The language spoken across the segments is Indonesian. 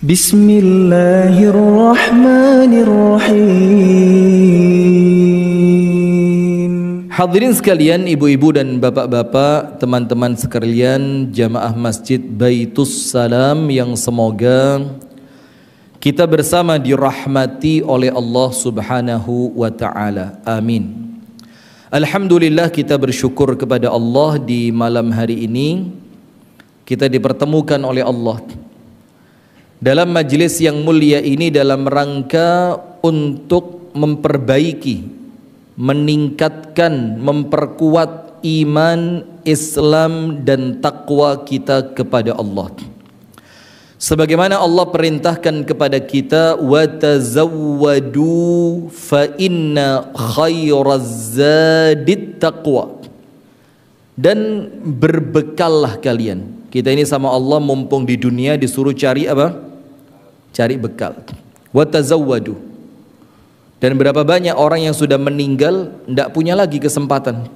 Bismillahirrahmanirrahim. Hadirin sekalian, ibu-ibu dan bapak-bapak, teman-teman sekalian, jamaah Masjid Baitus Salam yang semoga kita bersama dirahmati oleh Allah Subhanahu wa taala. Amin. Alhamdulillah, kita bersyukur kepada Allah di malam hari ini kita dipertemukan oleh Allah dalam majlis yang mulia ini dalam rangka untuk memperbaiki, meningkatkan, memperkuat iman, Islam dan takwa kita kepada Allah. Sebagaimana Allah perintahkan kepada kita, wa tazawwadu fa inna khairaz zadit taqwa. Dan berbekallah kalian. Kita ini sama Allah mumpung di dunia disuruh cari apa? Cari bekal. Wa tazawwadu. Dan berapa banyak orang yang sudah meninggal tidak punya lagi kesempatan.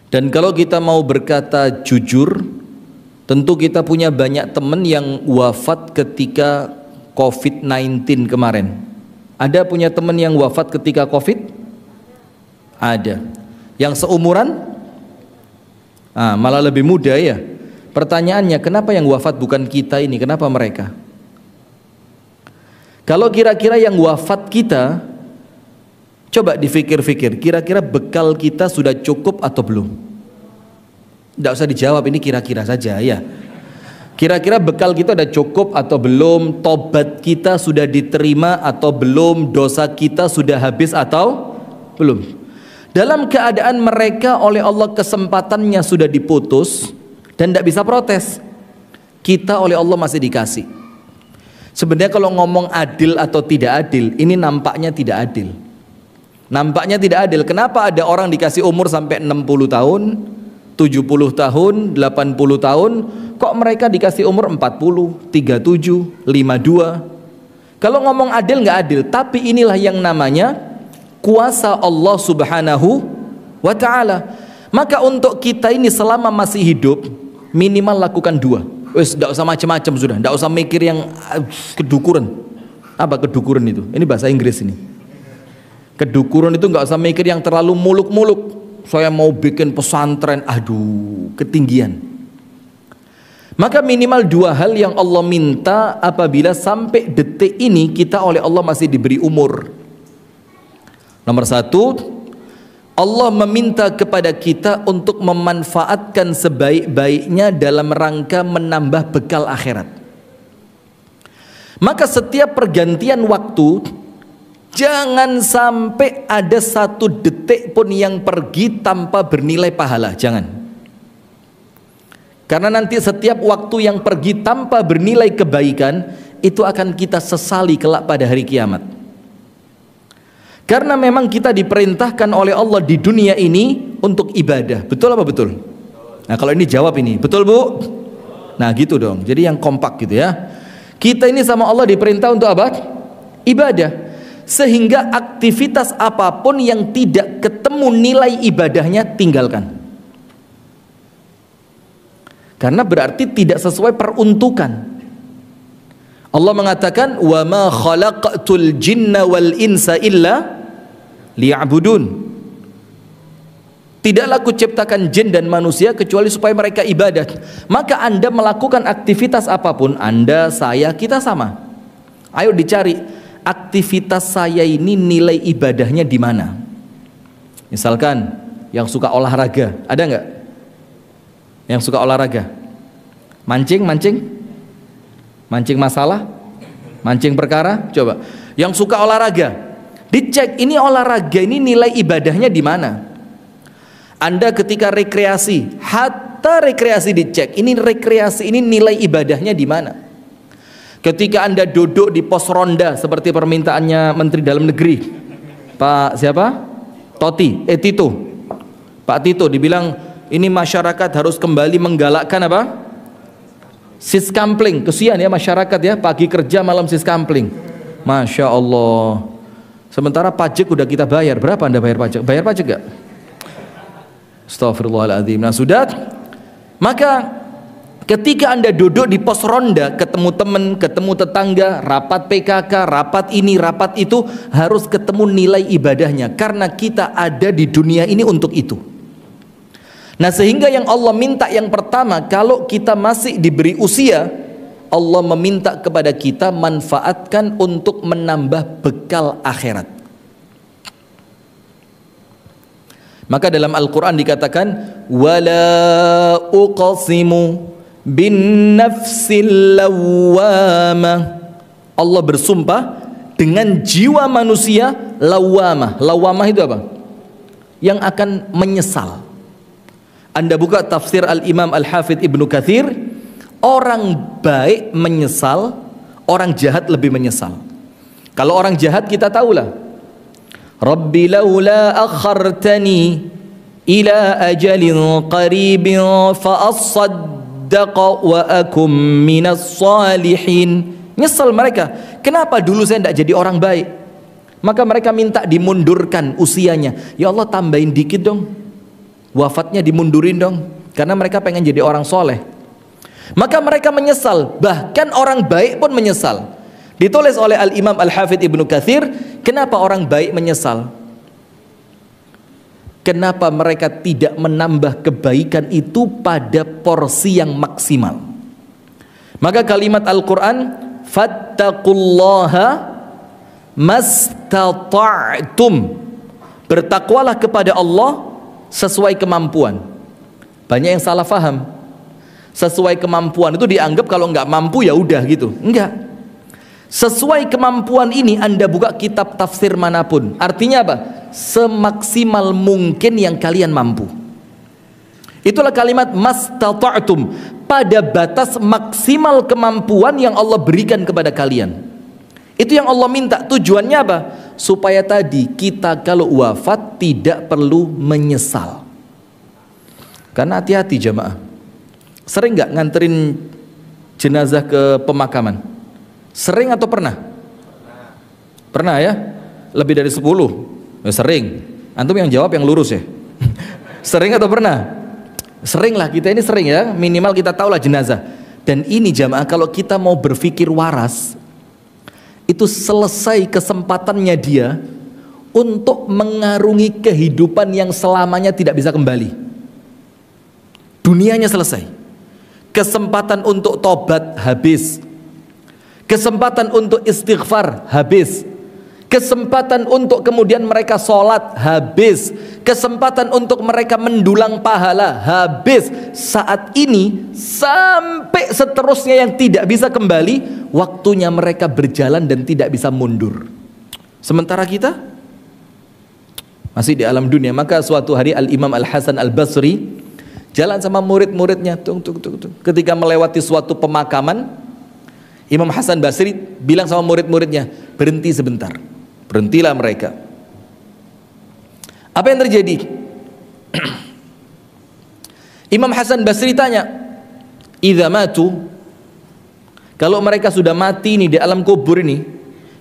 Dan kalau kita mau berkata jujur, tentu kita punya banyak teman yang wafat ketika COVID-19 kemarin. Ada punya teman yang wafat ketika COVID? Ada. Yang seumuran? Malah lebih muda ya. Pertanyaannya, kenapa yang wafat bukan kita ini? Kenapa mereka? Kalau kira-kira yang wafat kita, coba dipikir-pikir, kira-kira bekal kita sudah cukup atau belum? Tidak usah dijawab, ini kira-kira saja ya. Kira-kira bekal kita sudah cukup atau belum? Tobat kita sudah diterima atau belum? Dosa kita sudah habis atau belum? Dalam keadaan mereka oleh Allah kesempatannya sudah diputus dan tidak bisa protes, kita oleh Allah masih dikasih. Sebenarnya kalau ngomong adil atau tidak adil, ini nampaknya tidak adil. Nampaknya tidak adil. Kenapa ada orang dikasih umur sampai 60 tahun, 70 tahun, 80 tahun, kok mereka dikasih umur 40, 37, 52? Kalau ngomong adil nggak adil, tapi inilah yang namanya kuasa Allah Subhanahu wa ta'ala. Maka untuk kita ini selama masih hidup, minimal lakukan dua. Wes, tidak usah macam-macam sudah, tidak usah mikir yang kedukuran. Apa kedukuran itu? Ini bahasa Inggris ini. Kedukuran itu nggak usah mikir yang terlalu muluk-muluk. Saya mau bikin pesantren, aduh, ketinggian. Maka minimal dua hal yang Allah minta apabila sampai detik ini kita oleh Allah masih diberi umur. Nomor satu, Allah meminta kepada kita untuk memanfaatkan sebaik-baiknya dalam rangka menambah bekal akhirat. Maka setiap pergantian waktu, jangan sampai ada satu detik pun yang pergi tanpa bernilai pahala. Jangan. Karena nanti setiap waktu yang pergi tanpa bernilai kebaikan, itu akan kita sesali kelak pada hari kiamat. Karena memang kita diperintahkan oleh Allah di dunia ini untuk ibadah. Betul apa betul? Nah, kalau ini jawab ini, betul Bu? Nah gitu dong, jadi yang kompak gitu ya. Kita ini sama Allah diperintah untuk apa? Ibadah. Sehingga aktivitas apapun yang tidak ketemu nilai ibadahnya, tinggalkan. Karena berarti tidak sesuai peruntukan. Allah mengatakan, wa ma khalaqtul jinna wal insa illa liya'budun. Tidaklah kuciptakan jin dan manusia kecuali supaya mereka ibadat. Maka Anda melakukan aktivitas apapun, Anda, saya, kita sama. Ayo dicari aktivitas saya ini nilai ibadahnya di mana. Misalkan yang suka olahraga, ada nggak? Yang suka olahraga, mancing masalah, mancing perkara, coba. Yang suka olahraga, dicek ini olahraga ini nilai ibadahnya di mana. Anda ketika rekreasi, hatta rekreasi dicek, ini rekreasi ini nilai ibadahnya di mana. Ketika Anda duduk di pos ronda seperti permintaannya Menteri Dalam Negeri, Pak siapa? Tito. Pak Tito dibilang ini masyarakat harus kembali menggalakkan apa? Siskampling. Kesian ya masyarakat ya, pagi kerja malam siskampling. Masya Allah. Sementara pajak udah kita bayar. Berapa Anda bayar pajak? Bayar pajak gak? Astagfirullahaladzim. Nah sudah, maka Ketika Anda duduk di pos ronda, ketemu teman, ketemu tetangga, rapat PKK, rapat ini, rapat itu, harus ketemu nilai ibadahnya. Karena kita ada di dunia ini untuk itu. Nah, sehingga yang Allah minta yang pertama, kalau kita masih diberi usia, Allah meminta kepada kita manfaatkan untuk menambah bekal akhirat. Maka dalam Al-Quran dikatakan, wala uqsimu bin nafsil lawwamah. Allah bersumpah dengan jiwa manusia lawwamah. Lawwamah itu apa? Yang akan menyesal. Anda buka tafsir Al-Imam Al-Hafidh Ibnu Katsir, orang baik menyesal, orang jahat lebih menyesal. Kalau orang jahat kita tahulah, Rabbi laula akhartani ila ajalin qaribin fa assaddaqa wa akum minas salihin. Nyesal mereka, kenapa dulu saya tidak jadi orang baik? Maka mereka minta dimundurkan usianya. Ya Allah, tambahin dikit dong, wafatnya dimundurin dong, karena mereka pengen jadi orang soleh. Maka mereka menyesal, bahkan orang baik pun menyesal. Ditulis oleh Al-Imam Al-Hafidh Ibnu Katsir, kenapa orang baik menyesal? Kenapa mereka tidak menambah kebaikan itu pada porsi yang maksimal? Maka kalimat Al-Quran, fattaqullaha mastata'tum, bertakwalah kepada Allah sesuai kemampuan. Banyak yang salah faham. Sesuai kemampuan itu dianggap kalau nggak mampu ya udah gitu. Enggak. Sesuai kemampuan ini Anda buka kitab tafsir manapun, artinya apa? Semaksimal mungkin yang kalian mampu. Itulah kalimat mastata'tum, pada batas maksimal kemampuan yang Allah berikan kepada kalian. Itu yang Allah minta. Tujuannya apa? Supaya tadi kita kalau wafat tidak perlu menyesal. Karena hati-hati jamaah, sering nggak nganterin jenazah ke pemakaman? Sering atau pernah? Pernah ya? Lebih dari 10? Ya, sering. Antum yang jawab yang lurus ya. Sering atau pernah? Sering lah, kita ini sering ya. Minimal kita tahulah jenazah. Dan ini jamaah, kalau kita mau berpikir waras, itu selesai kesempatannya dia untuk mengarungi kehidupan yang selamanya tidak bisa kembali. Dunianya selesai. Kesempatan untuk tobat habis. Kesempatan untuk istighfar habis. Kesempatan untuk kemudian mereka sholat habis. Kesempatan untuk mereka mendulang pahala habis. Saat ini sampai seterusnya yang tidak bisa kembali, waktunya mereka berjalan dan tidak bisa mundur. Sementara kita masih di alam dunia. Maka suatu hari Al-Imam Al-Hasan Al-Basri jalan sama murid-muridnya. Ketika melewati suatu pemakaman, Imam Hasan Basri bilang sama murid-muridnya, berhenti sebentar. Berhentilah mereka. Apa yang terjadi? Imam Hasan Basri tanya, idza matu, kalau mereka sudah mati nih di alam kubur ini,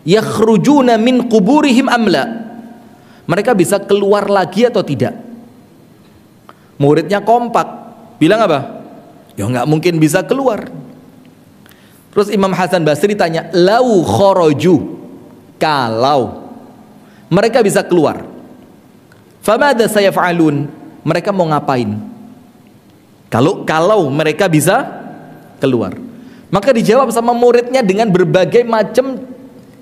yakhrujuna min quburihim amla, mereka bisa keluar lagi atau tidak? Muridnya kompak, bilang apa? Ya nggak mungkin bisa keluar. Terus Imam Hasan Basri tanya, lau kharaju, kalau mereka bisa keluar, famadza sayaf'alun, mereka mau ngapain? Kalau mereka bisa keluar. Maka dijawab sama muridnya dengan berbagai macam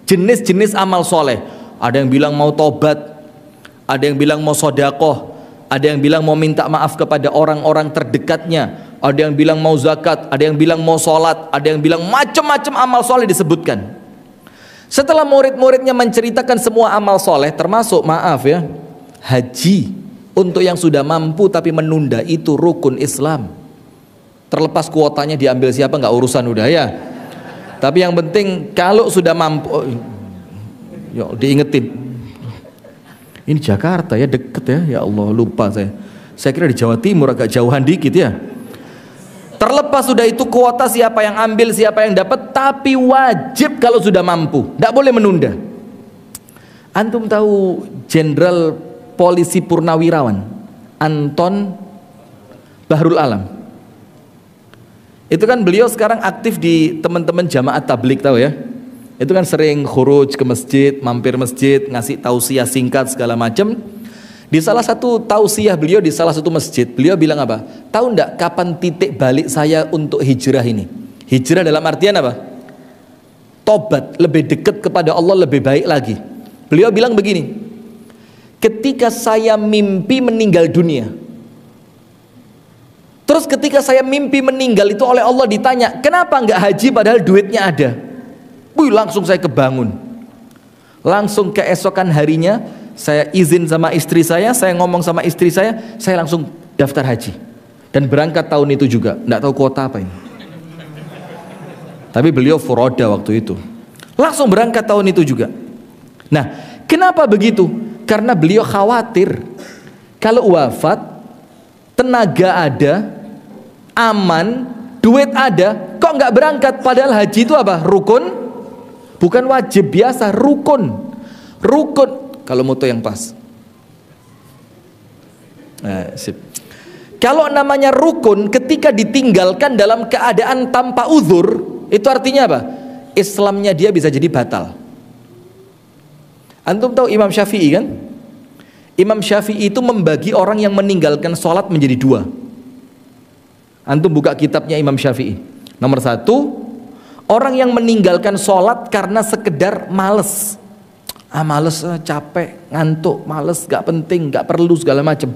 jenis-jenis amal soleh. Ada yang bilang mau tobat, ada yang bilang mau sodakoh, ada yang bilang mau minta maaf kepada orang-orang terdekatnya, ada yang bilang mau zakat, ada yang bilang mau sholat, ada yang bilang macam-macam amal soleh disebutkan. Setelah murid-muridnya menceritakan semua amal soleh, termasuk maaf ya, haji untuk yang sudah mampu tapi menunda, itu rukun Islam. Terlepas kuotanya diambil siapa nggak urusan udah ya. Tapi yang penting kalau sudah mampu, yuk diingetin. Ini Jakarta ya, deket ya. Ya Allah, lupa saya. Saya kira di Jawa Timur agak jauhan dikit ya. Terlepas sudah itu kuota siapa yang ambil, siapa yang dapat, tapi wajib kalau sudah mampu, tidak boleh menunda. Antum tahu Jenderal Polisi Purnawirawan Anton Bahrul Alam? Itu kan beliau sekarang aktif di teman-teman jamaah tabligh, tahu ya? Itu kan sering khuruj ke masjid, mampir masjid, ngasih tausiah singkat segala macam. Di salah satu tausiah beliau di salah satu masjid, beliau bilang apa? Tahu enggak kapan titik balik saya untuk hijrah ini? Hijrah dalam artian apa? Tobat, lebih dekat kepada Allah, lebih baik lagi. Beliau bilang begini, ketika saya mimpi meninggal dunia, terus ketika saya mimpi meninggal itu oleh Allah ditanya, kenapa enggak haji padahal duitnya ada? Wih, langsung saya kebangun. Langsung keesokan harinya saya izin sama istri saya ngomong sama istri saya langsung daftar haji. Dan berangkat tahun itu juga, enggak tahu kuota apa ini. Tapi beliau furoda waktu itu. Langsung berangkat tahun itu juga. Nah, kenapa begitu? Karena beliau khawatir kalau wafat, tenaga ada, aman, duit ada, kok nggak berangkat? Padahal haji itu apa? Rukun, bukan wajib biasa, rukun. Rukun, kalau moto yang pas. Nah, sip. Kalau namanya rukun, ketika ditinggalkan dalam keadaan tanpa uzur, itu artinya apa? Islamnya dia bisa jadi batal. Antum tahu Imam Syafi'i kan? Imam Syafi'i itu membagi orang yang meninggalkan sholat menjadi dua. Antum buka kitabnya Imam Syafi'i. Nomor satu, orang yang meninggalkan sholat karena sekedar males. Males, capek, ngantuk, males, gak penting, gak perlu segala macam.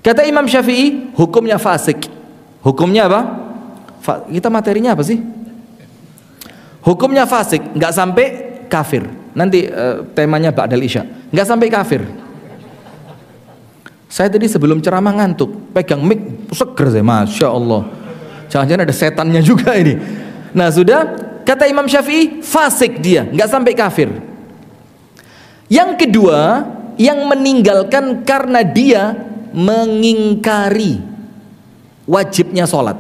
Kata Imam Syafi'i, hukumnya fasik. Hukumnya apa? Kita materinya apa sih? Hukumnya fasik, nggak sampai kafir. Nanti temanya ba'dal isya. Nggak sampai kafir. Saya tadi sebelum ceramah ngantuk, pegang mic seger saya, masya Allah. Jangan-jangan ada setannya juga ini. Nah sudah, kata Imam Syafi'i, fasik dia, nggak sampai kafir. Yang kedua, yang meninggalkan karena dia mengingkari wajibnya sholat.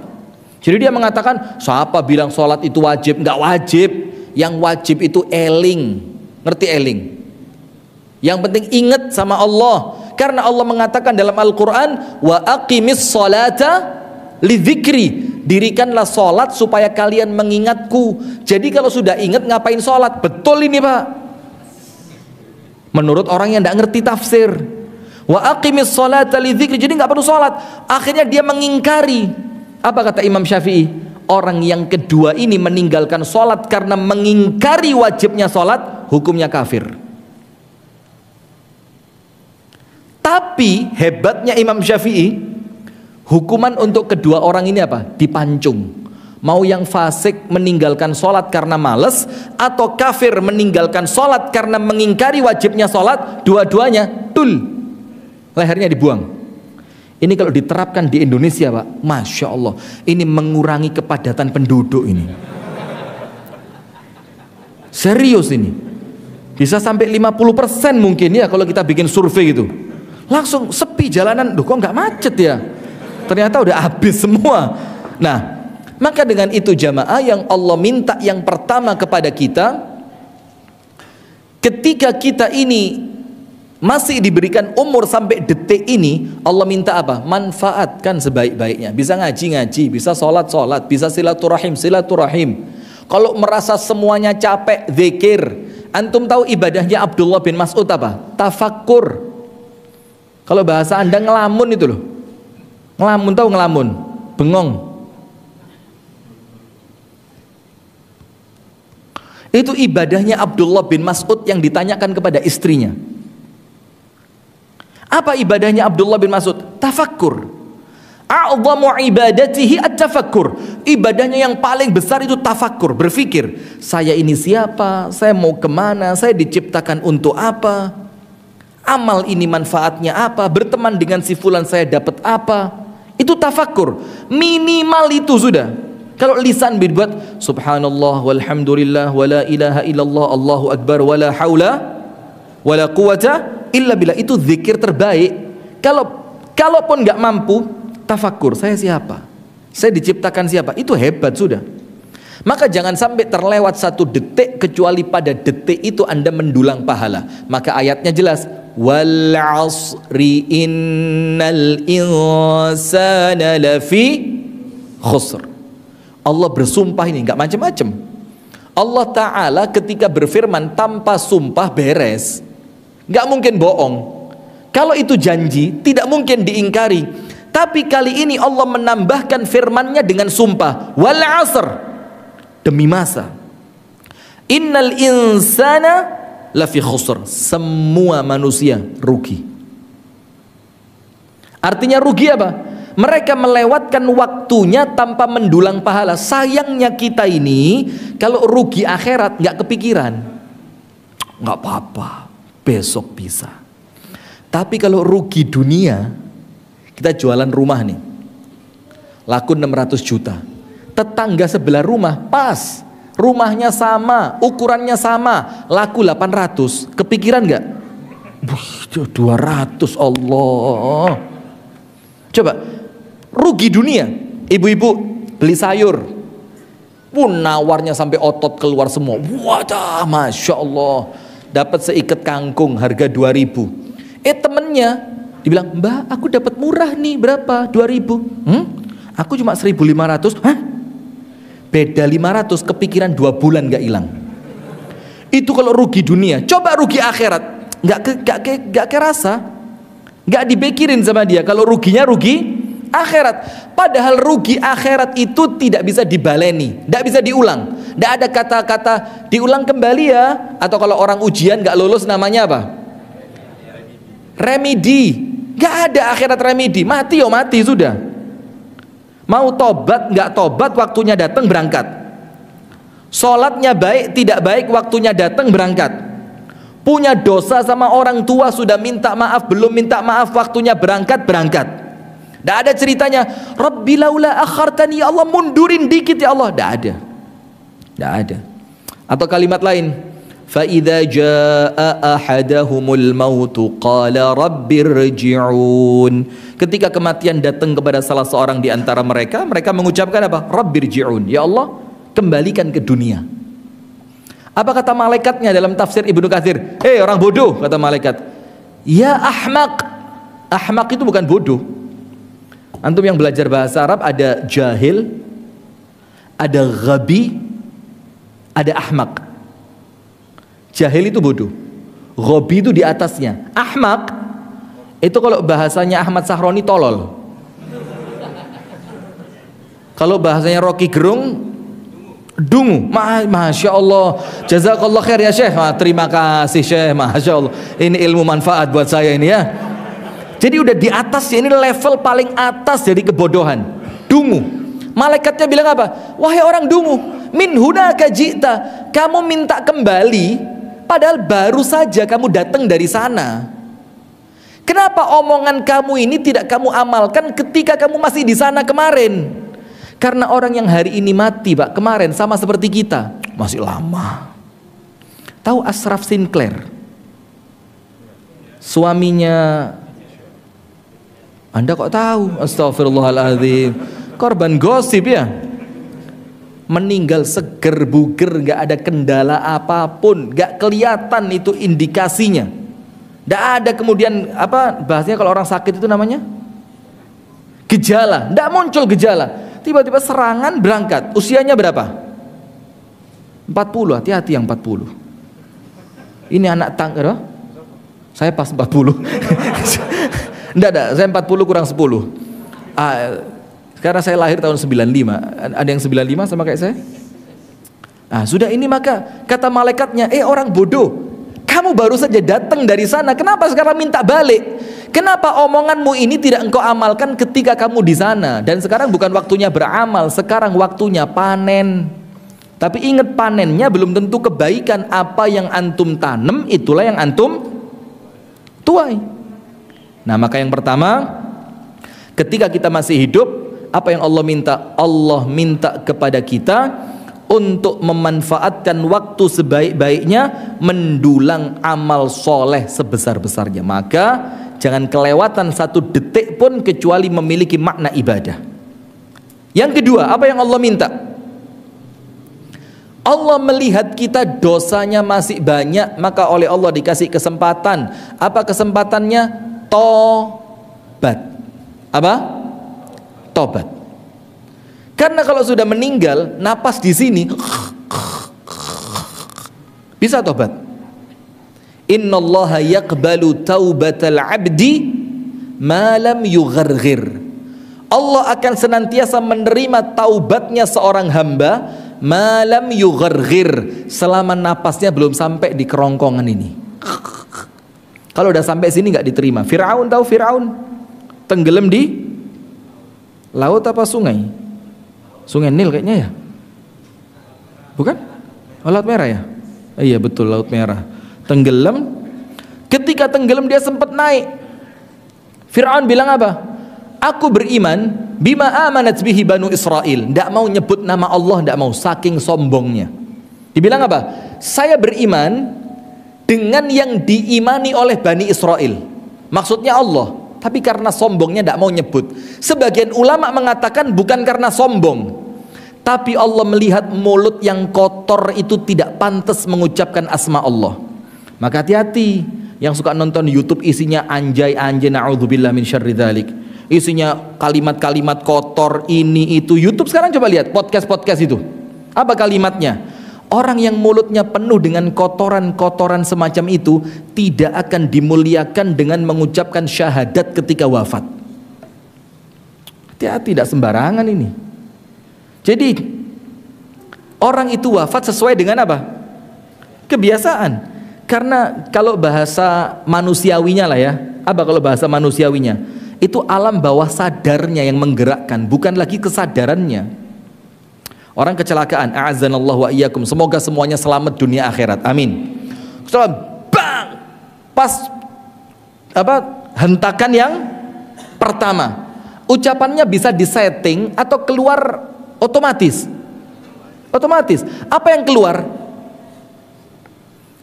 Jadi dia mengatakan, siapa bilang sholat itu wajib? Enggak wajib. Yang wajib itu eling. Ngerti eling? Yang penting ingat sama Allah. Karena Allah mengatakan dalam Al-Quran, wa aqimis sholata li dzikri. Dirikanlah sholat supaya kalian mengingatku. Jadi kalau sudah ingat ngapain sholat? Betul ini Pak. Menurut orang yang tidak ngerti tafsir. Wa aqimis sholata li dzikri. Jadi nggak perlu sholat. Akhirnya dia mengingkari. Apa kata Imam Syafi'i? Orang yang kedua ini meninggalkan sholat karena mengingkari wajibnya sholat, hukumnya kafir. Tapi hebatnya Imam Syafi'i, hukuman untuk kedua orang ini apa? Dipancung. Mau yang fasik meninggalkan sholat karena males, atau kafir meninggalkan sholat karena mengingkari wajibnya sholat, dua-duanya tul, lehernya dibuang. Ini kalau diterapkan di Indonesia Pak, masya Allah, ini mengurangi kepadatan penduduk ini. Serius ini, bisa sampai 50% mungkin ya kalau kita bikin survei gitu. Langsung sepi jalanan, loh kok nggak macet ya? Ternyata udah habis semua. Nah, maka dengan itu jamaah, yang Allah minta yang pertama kepada kita, ketika kita ini masih diberikan umur sampai detik ini, Allah minta apa? Manfaatkan sebaik-baiknya. Bisa ngaji-ngaji, bisa sholat-sholat, bisa silaturahim. Kalau merasa semuanya capek, zikir. Antum tahu ibadahnya Abdullah bin Mas'ud apa? Tafakkur. Kalau bahasa Anda ngelamun itu loh. Ngelamun, tahu ngelamun? Bengong. Itu ibadahnya Abdullah bin Mas'ud yang ditanyakan kepada istrinya. Apa ibadahnya Abdullah bin Mas'ud? Tafakkur. A'zamu ibadatihi at-tafakkur. Ibadahnya yang paling besar itu tafakkur, berpikir. Saya ini siapa? Saya mau kemana? Saya diciptakan untuk apa? Amal ini manfaatnya apa? Berteman dengan si fulan saya dapat apa? Itu tafakkur. Minimal itu sudah. Kalau lisan berbuat subhanallah walhamdulillah wala ilaha illallah Allahu akbar wala haula wala quwata illa billah, itu zikir terbaik. Kalaupun nggak mampu, tafakkur, saya siapa? Saya diciptakan siapa? Itu hebat sudah. Maka jangan sampai terlewat satu detik kecuali pada detik itu Anda mendulang pahala. Maka ayatnya jelas, wal 'asri innal insana lafi khusr. Allah bersumpah ini nggak macam-macam. Allah Ta'ala ketika berfirman tanpa sumpah beres, nggak mungkin bohong. Kalau itu janji tidak mungkin diingkari. Tapi kali ini Allah menambahkan firman-Nya dengan sumpah, wal asr, demi masa. Innal insana lafi khusr, semua manusia rugi. Artinya rugi apa? Mereka melewatkan waktunya tanpa mendulang pahala. Sayangnya kita ini kalau rugi akhirat nggak kepikiran, nggak apa-apa, besok bisa. Tapi kalau rugi dunia, kita jualan rumah nih, laku 600 juta. Tetangga sebelah rumah pas, rumahnya sama, ukurannya sama, laku 800. Kepikiran nggak? 200, Allah. Coba, rugi dunia. Ibu-ibu beli sayur, nawarnya sampai otot keluar semua. Wadah, Masya Allah, dapat seikat kangkung harga 2000. Temennya dibilang, Mbak, aku dapat murah nih, berapa? 2000. Aku cuma 1500. Hah? Beda 500, kepikiran 2 bulan gak hilang. Itu kalau rugi dunia. Coba rugi akhirat, gak kerasa, gak dipikirin sama dia. Kalau ruginya rugi akhirat. Padahal rugi akhirat itu tidak bisa dibaleni, tidak bisa diulang. Tidak ada kata-kata diulang kembali ya. Atau kalau orang ujian gak lulus namanya apa? Remedi. Gak ada akhirat remedi. Mati ya mati sudah. Mau tobat gak tobat, waktunya datang berangkat. Sholatnya baik tidak baik, waktunya datang berangkat. Punya dosa sama orang tua, sudah minta maaf belum minta maaf, waktunya berangkat. Tidak ada ceritanya Rabbi laula akhartani, ya Allah mundurin dikit ya Allah. Tidak ada. Atau kalimat lain, fa idza jaa ahadahumul mautu qala rabbirji'un. Ketika kematian datang kepada salah seorang di antara mereka, mereka mengucapkan apa? Rabbirji'un, ya Allah kembalikan ke dunia. Apa kata malaikatnya dalam tafsir Ibnu Katsir? Hei orang bodoh, kata malaikat. Ya ahmaq. Ahmaq itu bukan bodoh. Antum yang belajar bahasa Arab ada jahil, ada ghabi, ada ahmaq. Jahil itu bodoh, ghabi itu di atasnya. Ahmaq itu kalau bahasanya Ahmad Sahroni tolol. Kalau bahasanya Rocky Gerung dungu. Masya Allah, jazakallah khair ya Syekh. Terima kasih Syekh, Masya Allah, ini ilmu manfaat buat saya ini ya. Jadi udah di atas ya, ini level paling atas dari kebodohan, dungu. Malaikatnya bilang apa? Wahai orang dungu, min hunaka ji'ta, kamu minta kembali padahal baru saja kamu datang dari sana. Kenapa omongan kamu ini tidak kamu amalkan ketika kamu masih di sana kemarin? Karena orang yang hari ini mati Pak, kemarin sama seperti kita, masih lama. Tahu Ashraf Sinclair? Suaminya, Anda kok tahu? Astagfirullahaladzim, korban gosip ya. Meninggal seger buger, gak ada kendala apapun, gak kelihatan itu indikasinya. Gak ada kemudian apa bahasanya kalau orang sakit itu namanya gejala, gak muncul gejala. Tiba-tiba serangan berangkat. Usianya berapa? 40, hati-hati yang 40. Ini anak tangga. Saya pas 40. Enggak, saya 40 kurang 10. Sekarang saya lahir tahun 95. Ada yang 95 sama kayak saya? Sudah ini maka kata malaikatnya, orang bodoh, kamu baru saja datang dari sana, kenapa sekarang minta balik? Kenapa omonganmu ini tidak engkau amalkan ketika kamu di sana? Dan sekarang bukan waktunya beramal, sekarang waktunya panen. Tapi ingat, panennya belum tentu kebaikan. Apa yang antum tanam itulah yang antum tuai. Nah, maka yang pertama, ketika kita masih hidup, apa yang Allah minta? Allah minta kepada kita untuk memanfaatkan waktu sebaik-baiknya, mendulang amal soleh sebesar-besarnya. Maka jangan kelewatan satu detik pun kecuali memiliki makna ibadah. Yang kedua, apa yang Allah minta? Allah melihat kita dosanya masih banyak, maka oleh Allah dikasih kesempatan. Apa kesempatannya? Tobat. Apa? Tobat. Karena kalau sudah meninggal, napas di sini bisa tobat. Innallaha yaqbalu taubatal abdi ma lam yugharghir. Allah akan senantiasa menerima taubatnya seorang hamba malam yugharghir, selama napasnya belum sampai di kerongkongan ini. Kalau udah sampai sini nggak diterima. Firaun, tahu Firaun? Tenggelam di laut apa sungai? Sungai Nil kayaknya ya. Bukan? Oh, Laut Merah ya? Iya betul, Laut Merah. Tenggelam. Ketika tenggelam dia sempat naik. Firaun bilang apa? Aku beriman bima amanat bihi banu Israel. Tidak mau nyebut nama Allah, tidak mau, saking sombongnya. Dibilang apa? Saya beriman dengan yang diimani oleh Bani Israel. Maksudnya Allah. Tapi karena sombongnya tidak mau nyebut. Sebagian ulama mengatakan bukan karena sombong, tapi Allah melihat mulut yang kotor itu tidak pantas mengucapkan asma Allah. Maka hati-hati yang suka nonton YouTube isinya anjay-anjay, na'udzubillah min syarri dzalik. Isinya kalimat-kalimat kotor ini itu. YouTube sekarang coba lihat podcast-podcast itu. Apa kalimatnya? Orang yang mulutnya penuh dengan kotoran-kotoran semacam itu tidak akan dimuliakan dengan mengucapkan syahadat ketika wafat. Hati-hati, tidak sembarangan ini. Jadi orang itu wafat sesuai dengan apa? Kebiasaan. Karena kalau bahasa manusiawinya lah ya. Apa kalau bahasa manusiawinya? Itu alam bawah sadarnya yang menggerakkan, bukan lagi kesadarannya. Orang kecelakaan, a'azzanallahu wa iyyakum, semoga semuanya selamat dunia akhirat, amin. Setelah bang, pas hentakan yang pertama, ucapannya bisa disetting atau keluar otomatis. Apa yang keluar?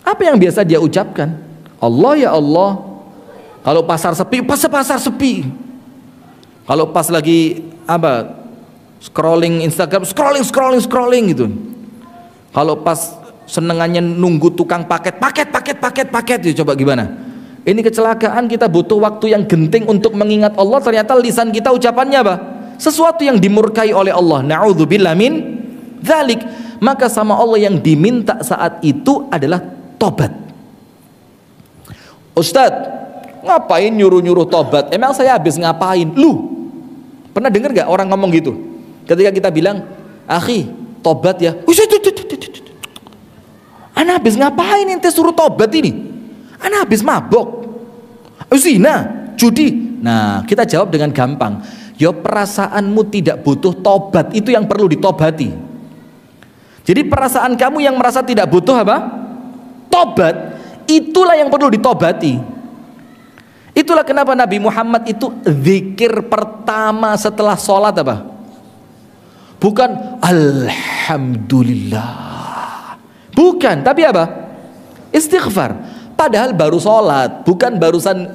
Apa yang biasa dia ucapkan? Allah ya Allah. Kalau pasar sepi, pasar sepi. Kalau pas lagi scrolling Instagram, scrolling gitu. Kalau pas senengannya nunggu tukang paket, ya coba gimana? Ini kecelakaan, kita butuh waktu yang genting untuk mengingat Allah. Ternyata lisan kita ucapannya apa? Sesuatu yang dimurkai oleh Allah. Na'udzubillah min dzalik. Maka sama Allah yang diminta saat itu adalah tobat. Ustadz, ngapain nyuruh-nyuruh tobat? Emang saya habis ngapain? Lu pernah dengar gak orang ngomong gitu? Ketika kita bilang, akhi tobat ya, ana habis ngapain ente suruh tobat ini? Ana habis mabok, zina, judi. Nah kita jawab dengan gampang, ya perasaanmu tidak butuh tobat, itu yang perlu ditobati. Jadi perasaan kamu yang merasa tidak butuh apa? Tobat, itulah yang perlu ditobati. Itulah kenapa Nabi Muhammad itu zikir pertama setelah sholat apa? Bukan Alhamdulillah, bukan, tapi apa? Istighfar. Padahal baru sholat, bukan barusan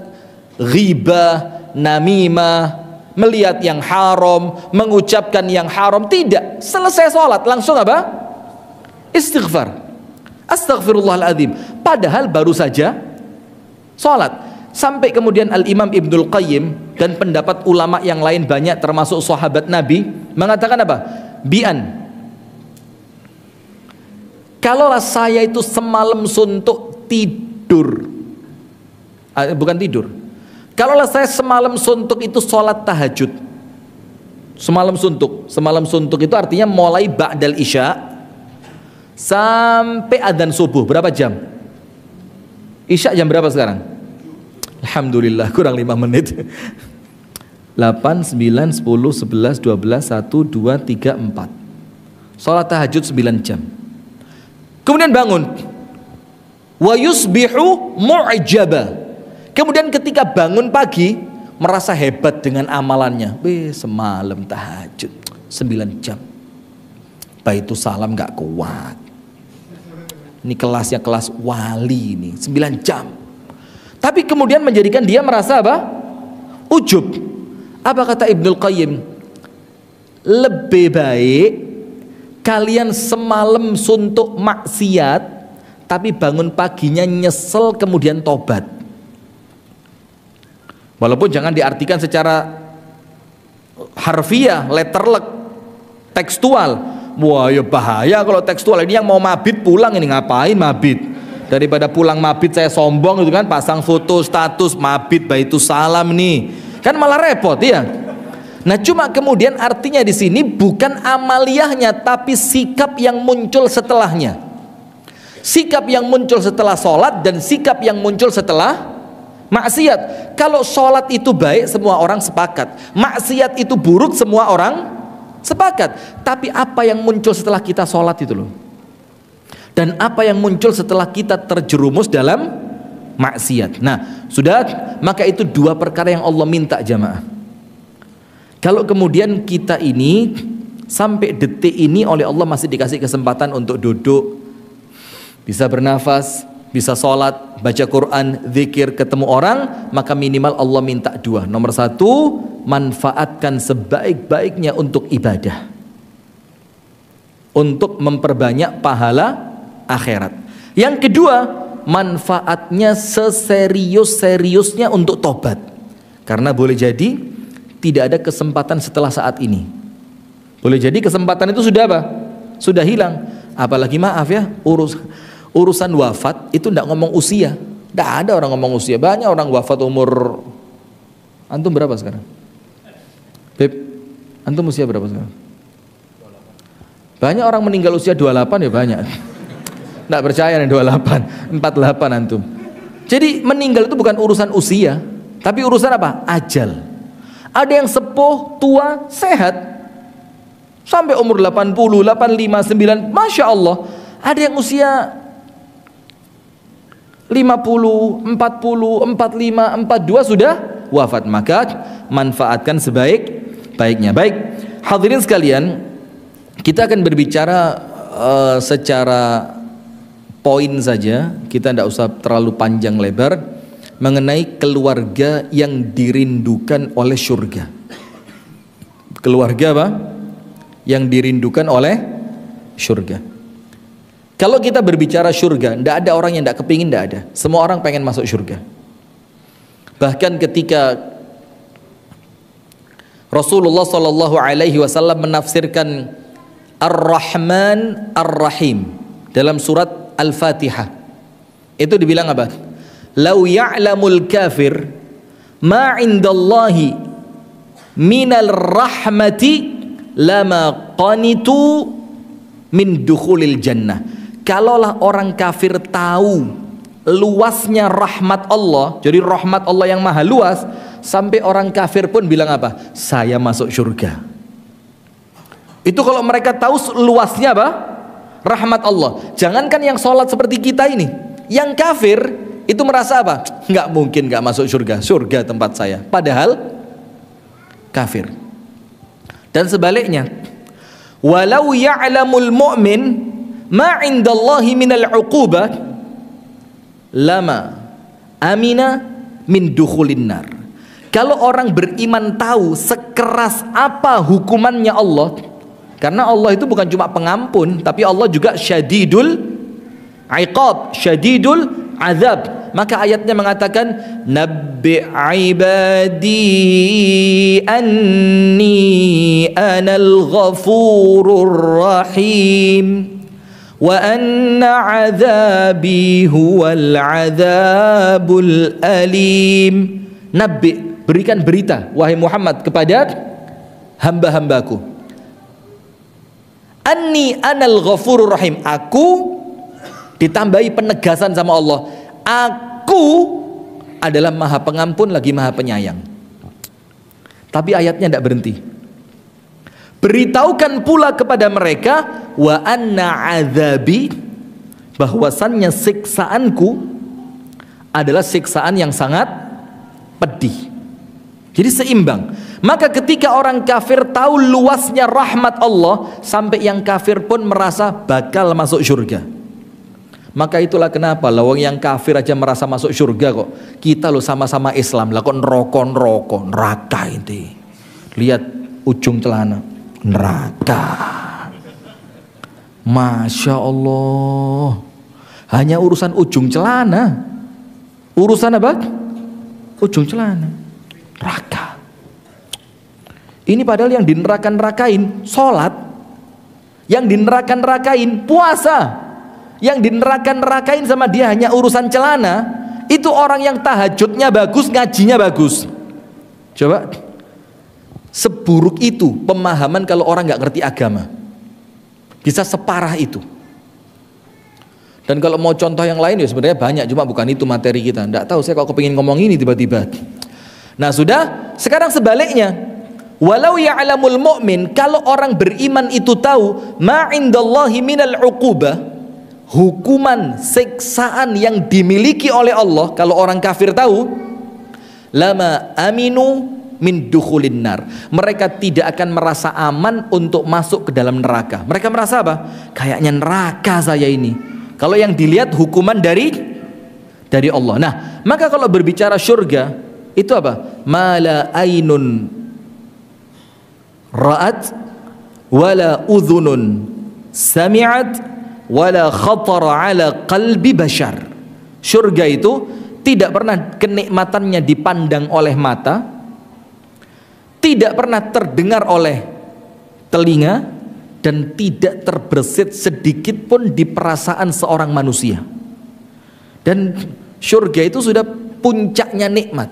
ghibah, namimah, melihat yang haram, mengucapkan yang haram. Tidak, selesai sholat langsung apa? Istighfar. Astaghfirullahaladzim. Padahal baru saja sholat. Sampai kemudian Al-Imam Ibnul Qayyim dan pendapat ulama yang lain banyak termasuk sahabat Nabi mengatakan apa? Bi'an, kalaulah saya itu semalam suntuk tidur, bukan tidur, kalaulah saya semalam suntuk itu sholat tahajud, semalam suntuk itu artinya mulai ba'dal isya sampai adzan subuh. Berapa jam? Isya jam berapa sekarang? Alhamdulillah kurang 5 menit. 8, 9, 10, 11, 12, 1, 2, 3, 4. Salat tahajud 9 jam. Kemudian bangun. Wa yusbihu mu'jaba. Kemudian ketika bangun pagi merasa hebat dengan amalannya. Semalam tahajud 9 jam. Baitu salam gak kuat. Ini kelasnya kelas wali ini, 9 jam. Tapi kemudian menjadikan dia merasa apa? Ujub. Apa kata Ibnul Qayyim? Lebih baik kalian semalam suntuk maksiat, tapi bangun paginya nyesel kemudian tobat. Walaupun jangan diartikan secara harfiah, letterlek. tekstual. Wah ya bahaya kalau tekstual. Ini yang mau mabit pulang ini ngapain mabit? Daripada pulang mabit saya sombong gitu kan, pasang foto status mabit baitus salam nih. Kan malah repot ya. Nah cuma kemudian artinya di sini bukan amaliyahnya tapi sikap yang muncul setelahnya. Sikap yang muncul setelah sholat dan sikap yang muncul setelah maksiat. Kalau sholat itu baik semua orang sepakat, maksiat itu buruk semua orang sepakat. Tapi apa yang muncul setelah kita sholat itu loh, dan apa yang muncul setelah kita terjerumus dalam maksiat. Nah sudah, maka itu dua perkara yang Allah minta jamaah. Kalau kemudian kita ini sampai detik ini oleh Allah masih dikasih kesempatan untuk duduk, bisa bernafas, bisa sholat, baca Quran, zikir, ketemu orang, maka minimal Allah minta dua. Nomor satu, manfaatkan sebaik-baiknya untuk ibadah, untuk memperbanyak pahala akhirat. Yang kedua, manfaatnya seserius-seriusnya untuk tobat. Karena boleh jadi tidak ada kesempatan setelah saat ini. Boleh jadi kesempatan itu sudah apa? Sudah hilang. Apalagi maaf ya, urusan wafat itu tidak ngomong usia. Tidak ada orang ngomong usia. Banyak orang wafat umur. Antum berapa sekarang? Beb, antum usia berapa sekarang? Banyak orang meninggal usia 28 ya banyak. Tidak percaya nih 28, 48 antum. Jadi meninggal itu bukan urusan usia, tapi urusan apa? Ajal. Ada yang sepuh, tua, sehat sampai umur 80, 85, 9, Masya Allah. Ada yang usia 50, 40, 45, 42 sudah wafat. Maka manfaatkan sebaik-baiknya. Baik, hadirin sekalian, kita akan berbicara secara poin saja, kita tidak usah terlalu panjang lebar, mengenai keluarga yang dirindukan oleh surga. Keluarga apa? Yang dirindukan oleh surga. Kalau kita berbicara surga, tidak ada orang yang tidak kepingin, tidak ada. Semua orang pengen masuk surga. Bahkan ketika Rasulullah SAW menafsirkan Ar-Rahman Ar-Rahim dalam surat Al-Fatihah, itu dibilang apa? Lau ya'lamul kafir ma indallahi minal rahmati lama qanitu min dukhulil jannah. Kalaulah orang kafir tahu luasnya rahmat Allah, jadi rahmat Allah yang maha luas, sampai orang kafir pun bilang apa? Saya masuk surga. Itu kalau mereka tahu luasnya apa? Rahmat Allah. Jangankan yang sholat seperti kita ini, yang kafir itu merasa apa? Nggak mungkin nggak masuk surga. Surga tempat saya. Padahal kafir. Dan sebaliknya, walau ya'lamul mu'min ma indallahi minal uqubah lama amina min dukhulin nar. Kalau orang beriman tahu sekeras apa hukumannya Allah, karena Allah itu bukan cuma pengampun, tapi Allah juga syadidul iqab, syadidul azab. Maka ayatnya mengatakan nabbi ibadi anni anal ghafurur rahim wa anna azabi huwal azabul alim. Nabi, berikan berita wahai Muhammad kepada hamba-hambaku, anni anal ghafurur rahim, aku ditambahi penegasan sama Allah, aku adalah maha pengampun lagi maha penyayang. Tapi ayatnya tidak berhenti. Beritahukan pula kepada mereka wa anna azabi, bahwasannya siksaanku adalah siksaan yang sangat pedih. Jadi seimbang. Maka ketika orang kafir tahu luasnya rahmat Allah, sampai yang kafir pun merasa bakal masuk surga. Maka itulah kenapa lawang yang kafir aja merasa masuk surga kok. Kita lo sama-sama Islam lah kok neraka, neraka ini. Lihat ujung celana, neraka. Masya Allah. Hanya urusan ujung celana. Urusan apa? Ujung celana. Neraka. Ini padahal yang dineraka-nerakain sholat, Yang dineraka-nerakain puasa. Yang dineraka-nerakain sama dia hanya urusan celana. Itu orang yang tahajudnya bagus, ngajinya bagus. Coba, seburuk itu pemahaman kalau orang nggak ngerti agama. Bisa separah itu. Dan kalau mau contoh yang lain ya sebenarnya banyak, cuma bukan itu materi kita. Nggak tahu saya kalau kepingin ngomong ini tiba-tiba. Nah sudah, sekarang sebaliknya. Walau ya'lamul mu'min, kalau orang beriman itu tahu ma indallahi minal uqubah, hukuman, siksaan yang dimiliki oleh Allah, kalau orang kafir tahu, lama aminu min dukhulin nar, mereka tidak akan merasa aman untuk masuk ke dalam neraka. Mereka merasa apa? Kayaknya neraka saya ini. Kalau yang dilihat hukuman dari Allah. Nah, maka kalau berbicara surga itu apa? Mala ainun ra'at wala udhunun sami'at wala khatara ala qalbi bashar. Surga itu tidak pernah kenikmatannya dipandang oleh mata, tidak pernah terdengar oleh telinga, dan tidak terbersit sedikit pun di perasaan seorang manusia. Dan surga itu sudah puncaknya nikmat.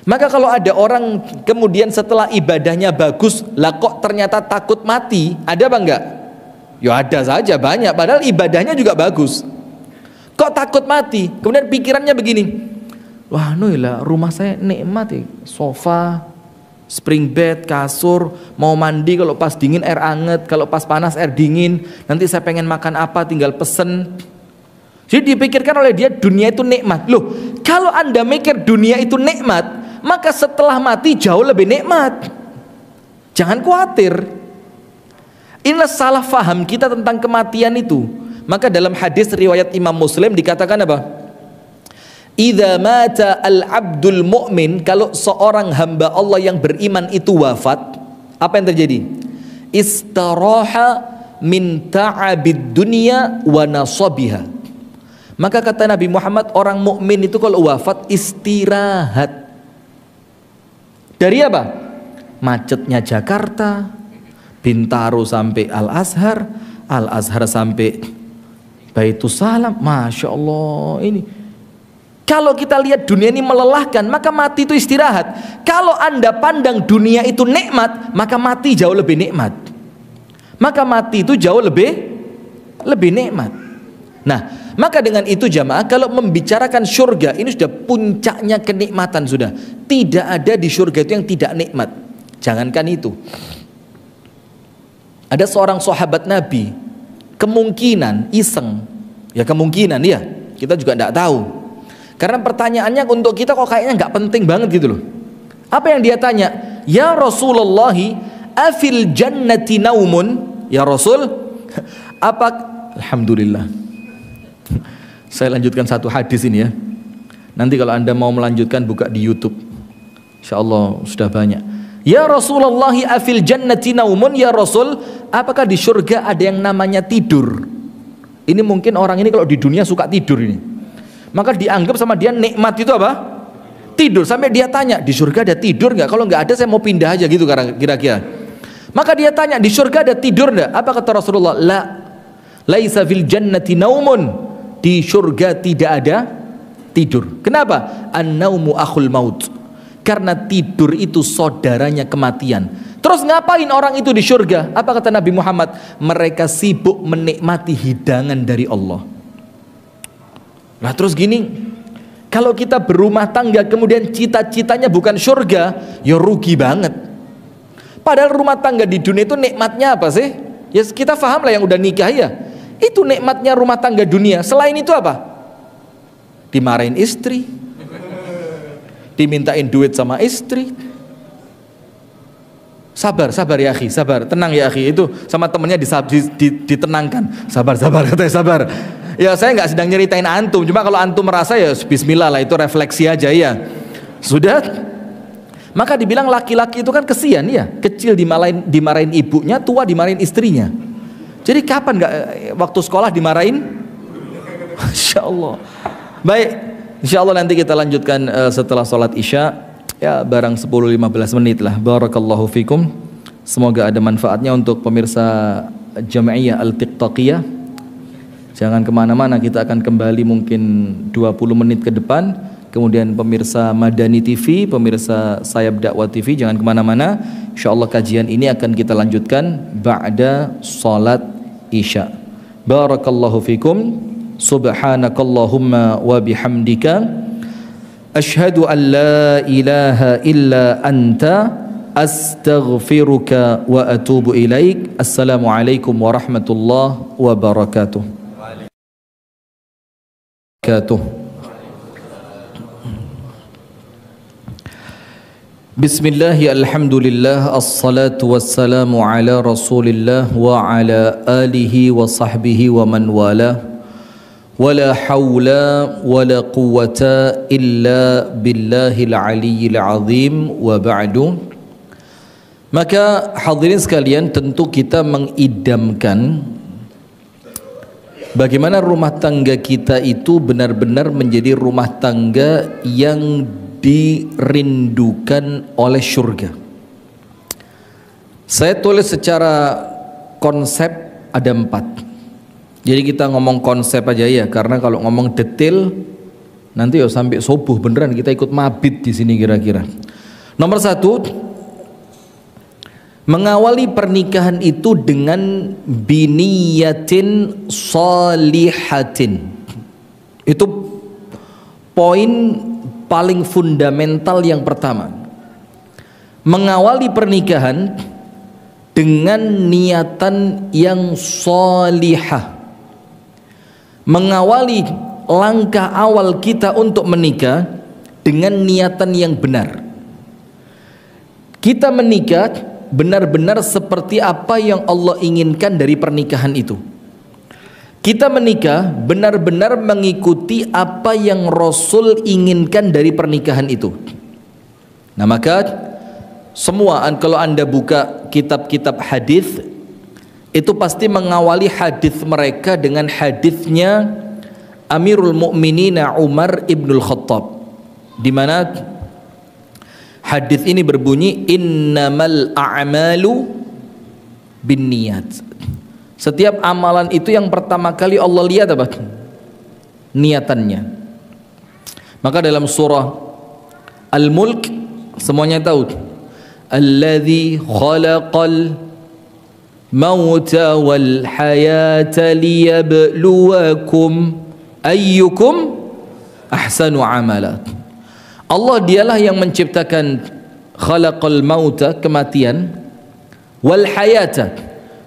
Maka kalau ada orang kemudian setelah ibadahnya bagus, lah kok ternyata takut mati, ada apa enggak? Ya ada saja, banyak, padahal ibadahnya juga bagus. Kok takut mati? Kemudian pikirannya begini, wah noilah rumah saya nikmat ya, sofa, spring bed, kasur, mau mandi kalau pas dingin air anget, kalau pas panas air dingin, nanti saya pengen makan apa tinggal pesen. Jadi dipikirkan oleh dia dunia itu nikmat. Loh, kalau Anda mikir dunia itu nikmat, maka setelah mati jauh lebih nikmat. Jangan khawatir. Inilah salah faham kita tentang kematian itu. Maka dalam hadis riwayat Imam Muslim dikatakan apa? Idza mata al-abdul mu'min, kalau seorang hamba Allah yang beriman itu wafat, apa yang terjadi? Istaraha min ta'abid dunya wa nasabiha. Maka kata Nabi Muhammad, orang mukmin itu kalau wafat istirahat. Dari apa? Macetnya Jakarta, Bintaro sampai Al-Azhar, Al-Azhar sampai Baitus Salam. Masya Allah, ini kalau kita lihat dunia ini melelahkan, maka mati itu istirahat. Kalau Anda pandang dunia itu nikmat, maka mati jauh lebih nikmat. Maka mati itu jauh lebih nikmat. Nah, maka dengan itu jamaah, kalau membicarakan surga, ini sudah puncaknya kenikmatan sudah. Tidak ada di surga itu yang tidak nikmat. Jangankan itu. Ada seorang sahabat Nabi, kemungkinan iseng, ya kemungkinan ya, kita juga tidak tahu. Karena pertanyaannya untuk kita kok kayaknya nggak penting banget gitu loh. Apa yang dia tanya? Ya Rasulullah, afil jannati naumun? Ya Rasul, apa? Alhamdulillah. Saya lanjutkan satu hadis ini ya. Nanti kalau Anda mau melanjutkan buka di YouTube. Insyaallah sudah banyak. Ya Rasulullah, afil jannati naumun? Ya Rasul, apakah di surga ada yang namanya tidur? Ini mungkin orang ini kalau di dunia suka tidur ini. Maka dianggap sama dia nikmat itu apa? Tidur. Sampai dia tanya, di surga ada tidur nggak? Kalau nggak ada saya mau pindah aja gitu kira-kira. Maka dia tanya, di surga ada tidur nggak? Apa kata Rasulullah? La, laisa fil jannati naumun. Di surga tidak ada tidur. Kenapa? An-naumu akhul maut. Karena tidur itu saudaranya kematian. Terus ngapain orang itu di surga? Apa kata Nabi Muhammad? Mereka sibuk menikmati hidangan dari Allah. Nah terus gini, kalau kita berumah tangga kemudian cita-citanya bukan surga, ya rugi banget. Padahal rumah tangga di dunia itu nikmatnya apa sih? Ya kita paham lah yang udah nikah ya. Itu nikmatnya rumah tangga dunia. Selain itu apa? Dimarahin istri, dimintain duit sama istri. Sabar ya akhi, sabar, tenang ya akhi. Itu sama temennya ditenangkan. Sabar katanya sabar. Ya saya nggak sedang nyeritain antum, cuma kalau antum merasa ya bismillah lah, itu refleksi aja ya. Sudah. Maka dibilang laki-laki itu kan kesian ya, kecil dimarahin ibunya, tua dimarahin istrinya. Jadi kapan nggak waktu sekolah dimarahin? Masya Allah. Baik, insya Allah nanti kita lanjutkan setelah sholat isya, ya barang 10-15 menit lah. Barakallahu fikum. Semoga ada manfaatnya untuk pemirsa Jam'iyah Al-Tiqtaqiyah. Jangan kemana-mana, kita akan kembali mungkin 20 menit ke depan. Kemudian pemirsa Madani TV, pemirsa Sayap Dakwah TV, jangan kemana-mana. InsyaAllah kajian ini akan kita lanjutkan ba'da salat Isya. Barakallahu fikum. Subhanakallahumma wa bihamdika asyhadu an la ilaha illa anta astaghfiruka wa atubu ilaik. Assalamualaikum warahmatullahi wabarakatuh. Bismillahi alhamdulillah, assalatu wassalamu ala rasulillah wa ala alihi wa sahbihi wa man wala. Wala hawla wala quwwata illa billahil aliyyil azim, wa ba'du. Maka hadirin sekalian, tentu kita mengidamkan bagaimana rumah tangga kita itu benar-benar menjadi rumah tangga yang dirindukan oleh surga. Saya tulis secara konsep ada 4. Jadi kita ngomong konsep aja ya, karena kalau ngomong detail nanti ya sampai subuh beneran kita ikut mabit di sini kira-kira. Nomor 1, mengawali pernikahan itu dengan biniyatin salihatin. Itu poin paling fundamental yang pertama. Mengawali pernikahan dengan niatan yang salihah. Mengawali langkah awal kita untuk menikah dengan niatan yang benar. Kita menikah benar-benar seperti apa yang Allah inginkan dari pernikahan itu. Kita menikah benar-benar mengikuti apa yang Rasul inginkan dari pernikahan itu. Nah, maka semua, kalau Anda buka kitab-kitab hadis, itu pasti mengawali hadis mereka dengan hadisnya Amirul Mukminin Umar ibnul Khattab, di mana hadis ini berbunyi innamal a'malu binniyat. Setiap amalan itu yang pertama kali Allah lihat apa? Niatannya. Maka dalam surah Al-Mulk semuanya tahu, alladzi khalaqal mauta wal hayata liyabluwakum ayyukum ahsanu amala. Allah dialah yang menciptakan khalaqal mauta, kematian, wal hayata,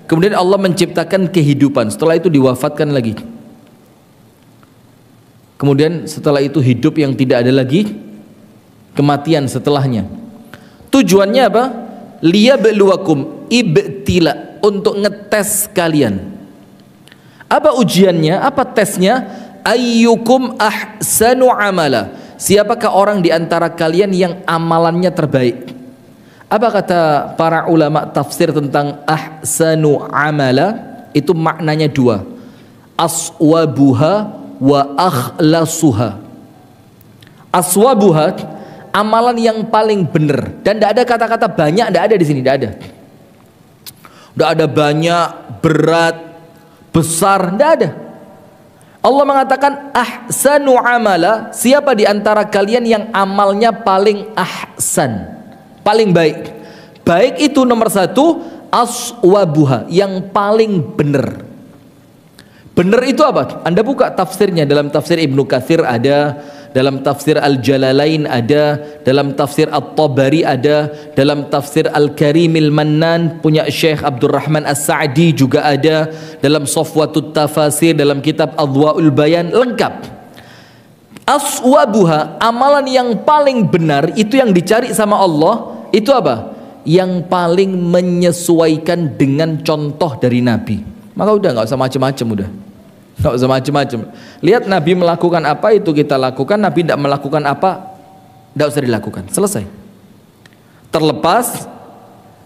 kemudian Allah menciptakan kehidupan, setelah itu diwafatkan lagi. Kemudian setelah itu hidup yang tidak ada lagi, kematian setelahnya. Tujuannya apa? Liyabluwakum, ibtila, untuk ngetes kalian. Apa ujiannya? Apa tesnya? Ayyukum ahsanu amala, siapakah orang di antara kalian yang amalannya terbaik? Apa kata para ulama tafsir tentang ahsanu amala? Itu maknanya 2. Aswabuha wa akhlasuha. Aswabuha, amalan yang paling benar, dan tidak ada kata-kata banyak, tidak ada di sini, tidak ada. Tidak ada banyak, berat, besar, tidak ada. Allah mengatakan ahsanu amala, siapa di antara kalian yang amalnya paling ahsan, paling baik. Baik itu nomor 1, aswabuha, yang paling benar. Benar itu apa? Anda buka tafsirnya, dalam tafsir Ibnu Katsir ada, dalam tafsir Al-Jalalain ada, dalam tafsir At-Tabari ada, dalam tafsir Al-Karimil Mannan punya Syekh Abdurrahman As-Sa'di juga ada, dalam Safwatut Tafasir, dalam kitab Adwaul Bayan, lengkap. Aswabuha, amalan yang paling benar itu yang dicari sama Allah, itu apa? Yang paling menyesuaikan dengan contoh dari Nabi. Maka udah nggak usah macam-macam, udah nggak usah macam-macam. Lihat Nabi melakukan apa, itu kita lakukan. Nabi tidak melakukan apa, tidak usah dilakukan. Selesai. Terlepas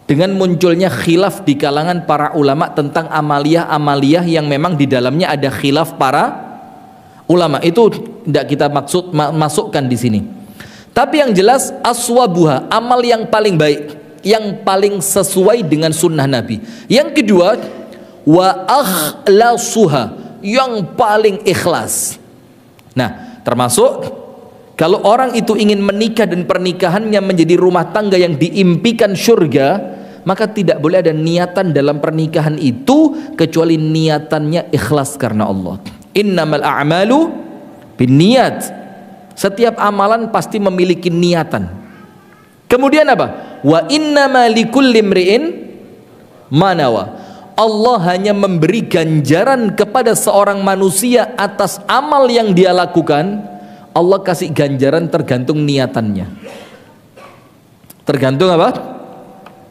dengan munculnya khilaf di kalangan para ulama tentang amaliyah-amaliyah yang memang di dalamnya ada khilaf para ulama, itu tidak kita masukkan di sini. Tapi yang jelas aswabuha, amal yang paling baik, yang paling sesuai dengan sunnah Nabi. Yang kedua, wa akhlasuha, yang paling ikhlas. Nah, termasuk kalau orang itu ingin menikah dan pernikahannya menjadi rumah tangga yang diimpikan surga, maka tidak boleh ada niatan dalam pernikahan itu kecuali niatannya ikhlas karena Allah. Innamal a'malu binniyat. Setiap amalan pasti memiliki niatan. Kemudian apa? Wa innama likulli imri'in ma nawa. Allah hanya memberi ganjaran kepada seorang manusia atas amal yang dia lakukan. Allah kasih ganjaran tergantung niatannya. Tergantung apa?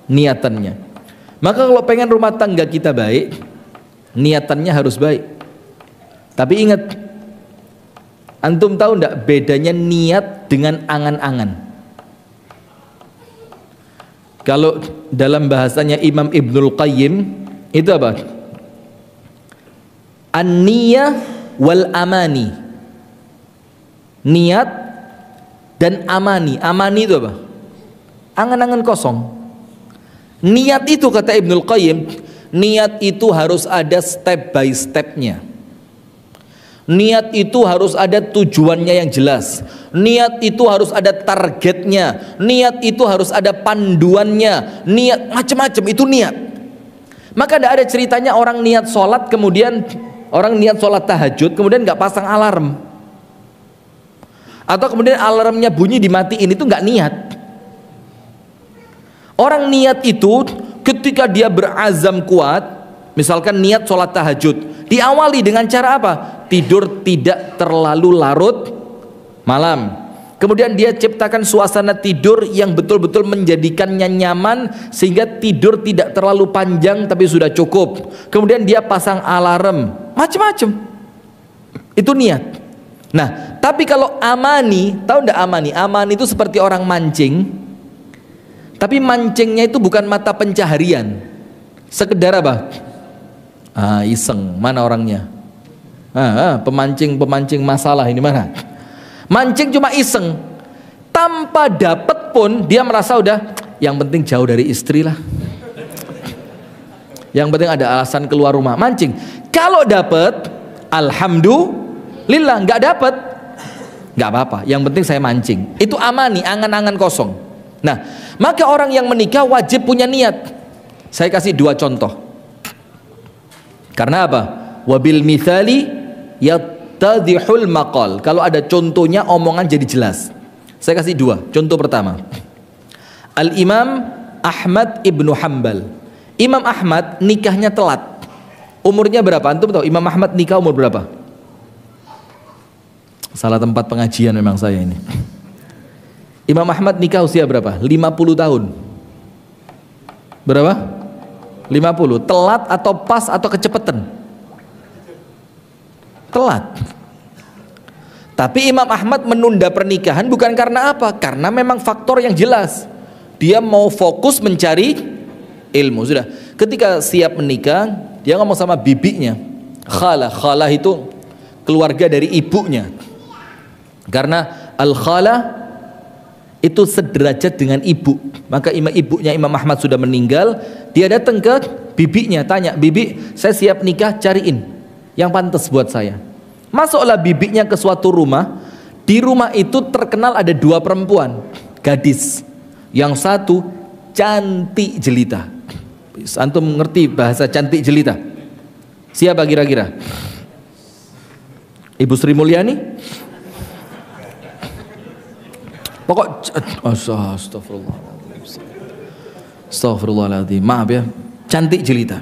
Niatannya. Maka kalau pengen rumah tangga kita baik, niatannya harus baik. Tapi ingat, antum tahu enggak bedanya niat dengan angan-angan? Kalau dalam bahasanya Imam Ibnul Qayyim itu apa? An-niyah wal amani. Niat dan amani. Amani itu apa? Angan-angan kosong. Niat itu, kata Ibnul Qayyim, niat itu harus ada step by stepnya. Niat itu harus ada tujuannya yang jelas. Niat itu harus ada targetnya. Niat itu harus ada panduannya. Niat macam-macam itu niat. Maka tidak ada ceritanya orang niat sholat, kemudian orang niat sholat tahajud, kemudian nggak pasang alarm, atau kemudian alarmnya bunyi dimatiin, itu nggak niat. Orang niat itu ketika dia berazam kuat, misalkan niat sholat tahajud, diawali dengan cara apa? Tidur tidak terlalu larut malam. Kemudian dia ciptakan suasana tidur yang betul-betul menjadikannya nyaman, sehingga tidur tidak terlalu panjang tapi sudah cukup. Kemudian dia pasang alarm, macam-macam. Itu niat. Nah, tapi kalau amani, tahu enggak amani? Amani itu seperti orang mancing, tapi mancingnya itu bukan mata pencaharian, sekedar apa? Iseng. Mana orangnya? Pemancing masalah ini mana? Mancing cuma iseng, tanpa dapat pun dia merasa udah, yang penting jauh dari istri lah, yang penting ada alasan keluar rumah, mancing. Kalau dapat, alhamdulillah. Nggak dapat, nggak apa-apa, yang penting saya mancing. Itu amani, angan-angan kosong. Nah, maka orang yang menikah wajib punya niat. Saya kasih dua contoh. Karena apa? Wabil mithali yattadihul maqal. Kalau ada contohnya, omongan jadi jelas. Saya kasih dua. Contoh pertama, Al-Imam Ahmad ibnu Hanbal. Imam Ahmad nikahnya telat. Umurnya berapa? Antum tahu Imam Ahmad nikah umur berapa? Salah tempat pengajian memang saya ini. Imam Ahmad nikah usia berapa? 50 tahun. Berapa? 50. Telat atau pas atau kecepatan? Telat. Tapi Imam Ahmad menunda pernikahan bukan karena apa? Karena memang faktor yang jelas. Dia mau fokus mencari ilmu. Sudah. Ketika siap menikah, dia ngomong sama bibinya. Khalah itu keluarga dari ibunya. Karena al-khalah itu sederajat dengan ibu. Maka ibunya Imam Ahmad sudah meninggal. Dia datang ke bibinya, tanya, "Bibi, saya siap nikah, cariin yang pantas buat saya." Masuklah bibinya ke suatu rumah. Di rumah itu terkenal ada dua perempuan, gadis. Yang satu cantik jelita. Antum mengerti bahasa cantik jelita? Siapa kira-kira? Ibu Sri Mulyani? Astagfirullahaladzim. Maaf ya, cantik jelita.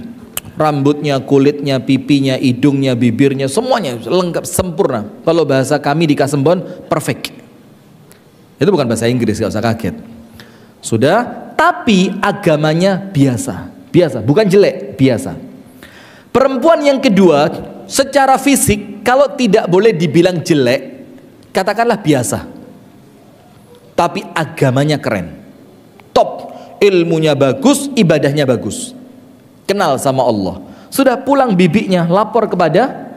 Rambutnya, kulitnya, pipinya, hidungnya, bibirnya, semuanya lengkap, sempurna. Kalau bahasa kami di Kasembon, perfect. Itu bukan bahasa Inggris, gak usah kaget. Sudah, tapi agamanya biasa, bukan jelek, biasa. Perempuan yang kedua, secara fisik, kalau tidak boleh dibilang jelek, katakanlah biasa, tapi agamanya keren, top, ilmunya bagus, ibadahnya bagus, kenal sama Allah. Sudah, pulang bibinya lapor kepada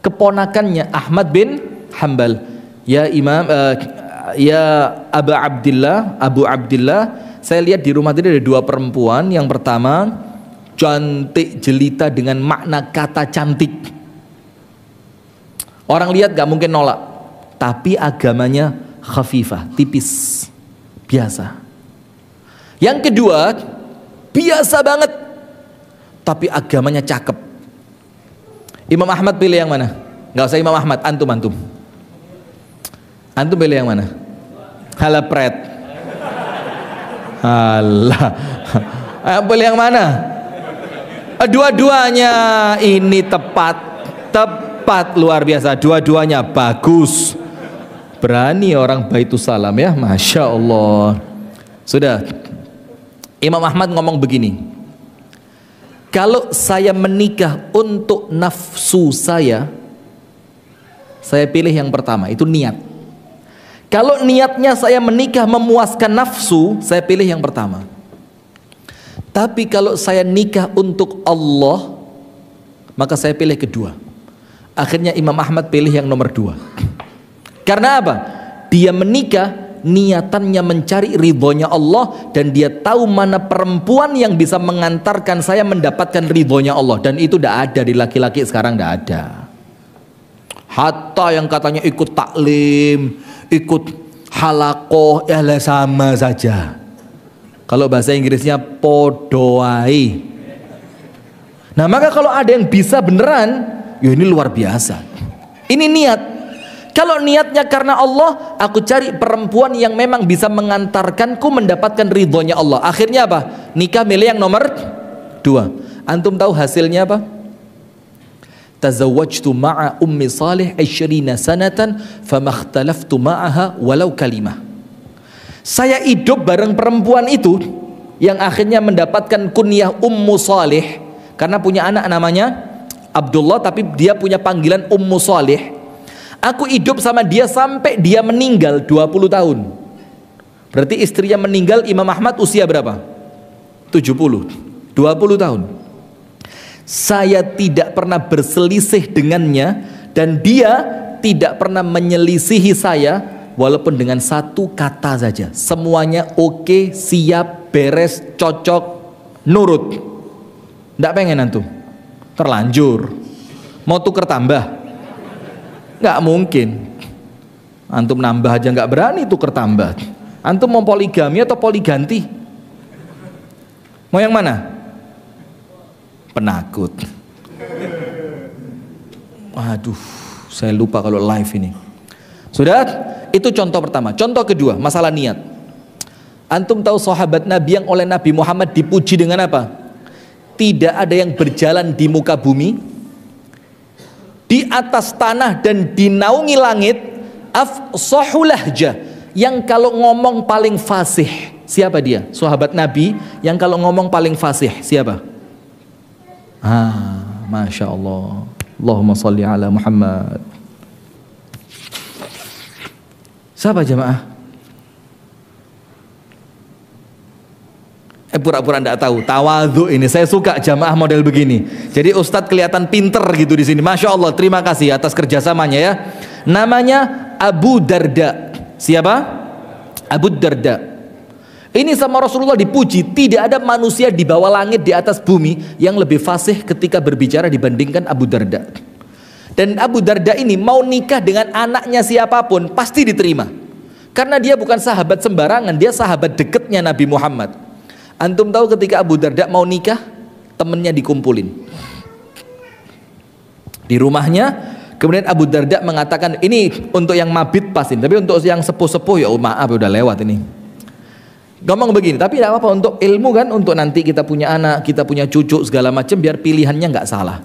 keponakannya Ahmad bin Hanbal, ya Imam, ya Abu Abdillah, saya lihat di rumah tadi ada dua perempuan. Yang pertama cantik jelita dengan makna kata cantik. Orang lihat gak mungkin nolak, tapi agamanya khafifah, tipis, biasa. Yang kedua, biasa banget, tapi agamanya cakep. Imam Ahmad pilih yang mana? Gak usah Imam Ahmad, antum. Antum pilih yang mana? Halepret. Alah. Pilih yang mana? Dua-duanya ini tepat luar biasa, dua-duanya bagus. Berani orang Baitus Salam ya, Masya Allah. Sudah, Imam Ahmad ngomong begini, kalau saya menikah untuk nafsu saya pilih yang pertama, itu niat. Kalau niatnya saya menikah memuaskan nafsu, saya pilih yang pertama. Tapi kalau saya nikah untuk Allah, maka saya pilih kedua. Akhirnya Imam Ahmad pilih yang nomor 2. Karena apa? Dia menikah niatannya mencari ridhonya Allah, dan dia tahu mana perempuan yang bisa mengantarkan saya mendapatkan ridhonya Allah, dan itu tidak ada di laki-laki sekarang, tidak ada. Hatta yang katanya ikut taklim, ikut halakoh, ya sama saja. Kalau bahasa Inggrisnya podoai. Nah, maka kalau ada yang bisa beneran, ya ini luar biasa. Ini niat. Kalau niatnya karena Allah, aku cari perempuan yang memang bisa mengantarkanku mendapatkan ridhonya Allah. Akhirnya apa? Nikah milih yang nomor 2. Antum tahu hasilnya apa? Tazawwajtu ma'a ummi Salih 20 sanatan famakhtalaftu ma'aha walau kalimah. Saya hidup bareng perempuan itu yang akhirnya mendapatkan kunyah Ummu Salih karena punya anak namanya Abdullah, tapi dia punya panggilan Ummu Salih. Aku hidup sama dia sampai dia meninggal 20 tahun. Berarti istrinya meninggal Imam Ahmad usia berapa? 70. 20 tahun. Saya tidak pernah berselisih dengannya, dan dia tidak pernah menyelisihi saya walaupun dengan satu kata saja. Semuanya oke, siap, beres, cocok, nurut. Tidak pengen antum? Terlanjur. Mau tuker tambah? Nggak mungkin. Antum nambah aja nggak berani tuker tambah. Antum mau poligami atau poliganti? Mau yang mana? Penakut. Waduh, saya lupa kalau live ini. Sudah, itu contoh pertama. Contoh kedua, masalah niat. Antum tahu sahabat Nabi yang oleh Nabi Muhammad dipuji dengan apa? Tidak ada yang berjalan di muka bumi, di atas tanah dan di naungi langit, afsahul lahjah, yang kalau ngomong paling fasih. Siapa dia? Sahabat Nabi yang kalau ngomong paling fasih. Siapa? Masya Allah. Allahumma salli ala Muhammad. Siapa jamaah? Pura-pura enggak tahu. Tawadhu ini. Saya suka jamaah model begini. Jadi Ustadz kelihatan pinter gitu di sini. Masya Allah. Terima kasih atas kerjasamanya ya. Namanya Abu Darda. Siapa? Abu Darda. Ini sama Rasulullah dipuji, tidak ada manusia di bawah langit di atas bumi yang lebih fasih ketika berbicara dibandingkan Abu Darda. Dan Abu Darda ini mau nikah dengan anaknya siapapun pasti diterima, karena dia bukan sahabat sembarangan, dia sahabat dekatnya Nabi Muhammad. Antum tahu ketika Abu Darda mau nikah, temennya dikumpulin di rumahnya. Kemudian Abu Darda mengatakan, ini untuk yang mabit pasin, tapi untuk yang sepuh-sepuh ya maaf udah lewat ini. Ngomong begini, tapi tidak apa-apa untuk ilmu kan, untuk nanti kita punya anak, kita punya cucu segala macam, biar pilihannya nggak salah.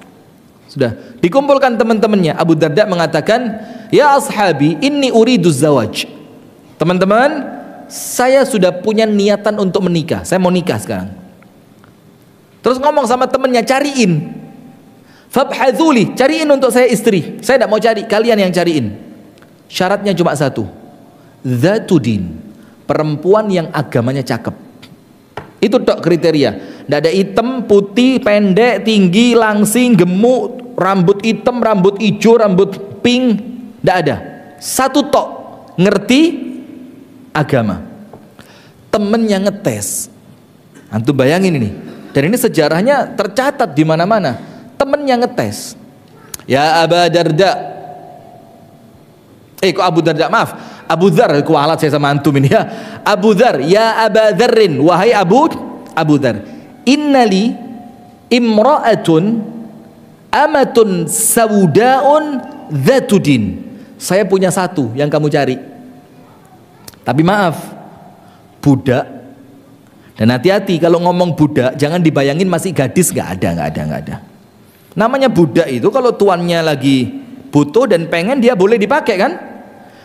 Sudah dikumpulkan teman-temannya. Abu Darda mengatakan, ya ashabi, inni uridu zawaj. Teman-teman, saya sudah punya niatan untuk menikah, saya mau nikah sekarang. Terus ngomong sama temannya, cariin, fabhadzuli, cariin untuk saya istri. Saya tidak mau cari, kalian yang cariin. Syaratnya cuma satu, dzatudin, perempuan yang agamanya cakep. Itu tok kriteria. Tidak ada hitam, putih, pendek, tinggi, langsing, gemuk, rambut hitam, rambut hijau, rambut pink. Tidak ada. Satu tok, ngerti agama. Temennya ngetes. Antum bayangin ini, Dan ini sejarahnya tercatat di mana-mana. Temennya ngetes. Ya Aba Darda. Kok Abu Darda, maaf. Abu Dzar, kualat saya sama antum ini ya. Abu Dzar, ya Aba Dzarrin, wahai Abu Dzar. Innali imra'atun amatun saudaun dzatudin. Saya punya satu yang kamu cari. Tapi maaf, budak. Dan hati-hati kalau ngomong budak, jangan dibayangin masih gadis, nggak ada. Namanya budak itu kalau tuannya lagi butuh dan pengen, dia boleh dipakai kan?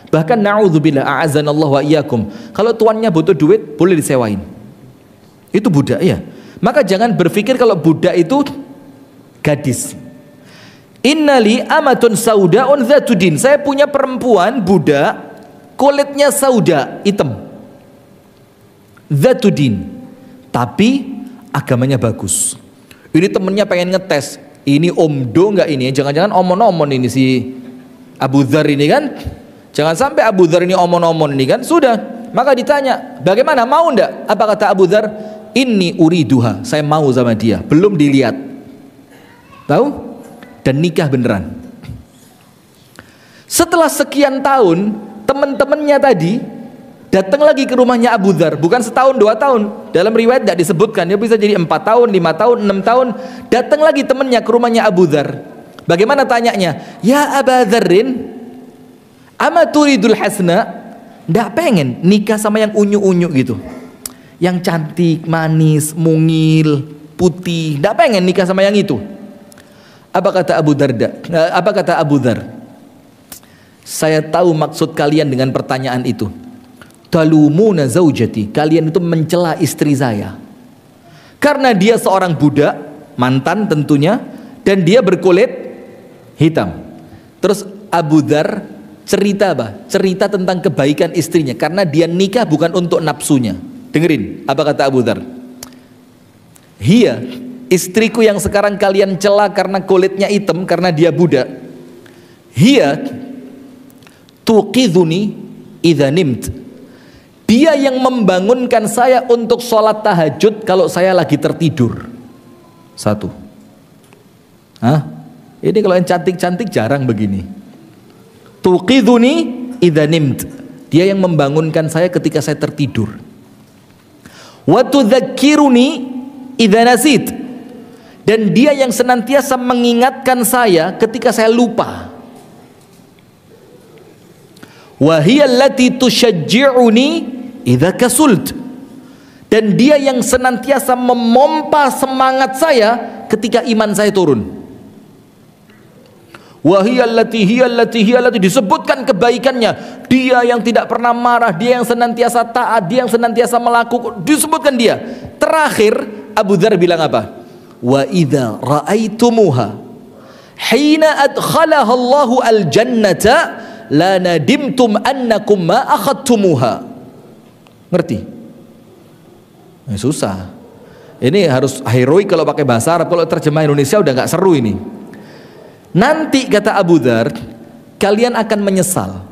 Bahkan na'udzubillah a'azanallahu wa iyyakum, kalau tuannya butuh duit boleh disewain. Itu budak ya. Maka jangan berpikir kalau budak itu gadis. Innali amatun saudaun dzatudin. Saya punya perempuan budak, kulitnya sauda, hitam. Dzatudin. Tapi agamanya bagus. Ini temennya pengen ngetes, ini omdo nggak ini? Jangan-jangan omon-omon ini si Abu Dzar ini kan? Jangan sampai Abu Dzar ini omon-omon ini kan? Sudah, maka ditanya, bagaimana, mau ndak? Apa kata Abu Dzar? Inni uriduha, saya mau sama dia. Belum dilihat, tahu? Dan nikah beneran. Setelah sekian tahun, teman-temannya tadi datang lagi ke rumahnya Abu Dzar, bukan setahun 2 tahun. Dalam riwayat tidak disebutkan, dia bisa jadi 4 tahun, 5 tahun, 6 tahun. Datang lagi temannya ke rumahnya Abu Dzar. Bagaimana tanyanya? Ya Aba Dzarrin, ama turidul hasna? Nggak pengen nikah sama yang unyu-unyu gitu, yang cantik, manis, mungil, putih. Nggak pengen nikah sama yang itu. Apa kata Abu Darda? Apa kata Abu Dzar? Saya tahu maksud kalian dengan pertanyaan itu. Talumuna zaujati, kalian itu mencela istri saya karena dia seorang budak, mantan tentunya, dan dia berkulit hitam. Terus Abu Dzar cerita apa? Cerita tentang kebaikan istrinya, karena dia nikah bukan untuk nafsunya. Dengerin apa kata Abu Dzar. Hiya, istriku yang sekarang kalian cela karena kulitnya hitam, karena dia budak. Hiya tuqidhuni idza nimt. Dia yang membangunkan saya untuk sholat tahajud kalau saya lagi tertidur. Satu. Ini kalau yang cantik-cantik jarang begini. Tuqidhuni idza nimt. Dia yang membangunkan saya ketika saya tertidur. Wa tudzakkiruni idza nasit. Dan dia yang senantiasa mengingatkan saya ketika saya lupa. Wa hiya allati tusyajji'uni idza kasult. Dan dia yang senantiasa memompa semangat saya ketika iman saya turun. Wa hiya allati disebutkan kebaikannya. Dia yang tidak pernah marah, dia yang senantiasa taat, dia yang senantiasa melakukan, disebutkan dia. Terakhir Abu Dzar bilang apa? Wa idza ra'aitumuha hina adkhalaha Allahu al-jannata la nadimtum annakum ma akhadtumuha. Ngerti? Susah. Ini harus heroik kalau pakai bahasa Arab. Kalau terjemah Indonesia udah nggak seru ini. Nanti kata Abu Dzar, kalian akan menyesal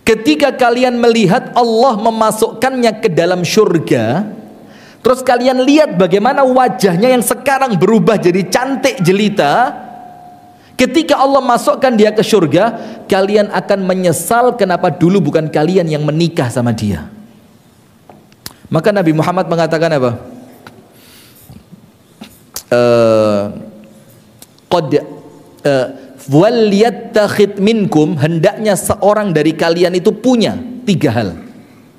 ketika kalian melihat Allah memasukkannya ke dalam surga. Terus kalian lihat bagaimana wajahnya yang sekarang berubah jadi cantik jelita. Ketika Allah masukkan dia ke surga, kalian akan menyesal kenapa dulu bukan kalian yang menikah sama dia. Maka Nabi Muhammad mengatakan apa? Walyattakhid minkum, hendaknya seorang dari kalian itu punya 3 hal.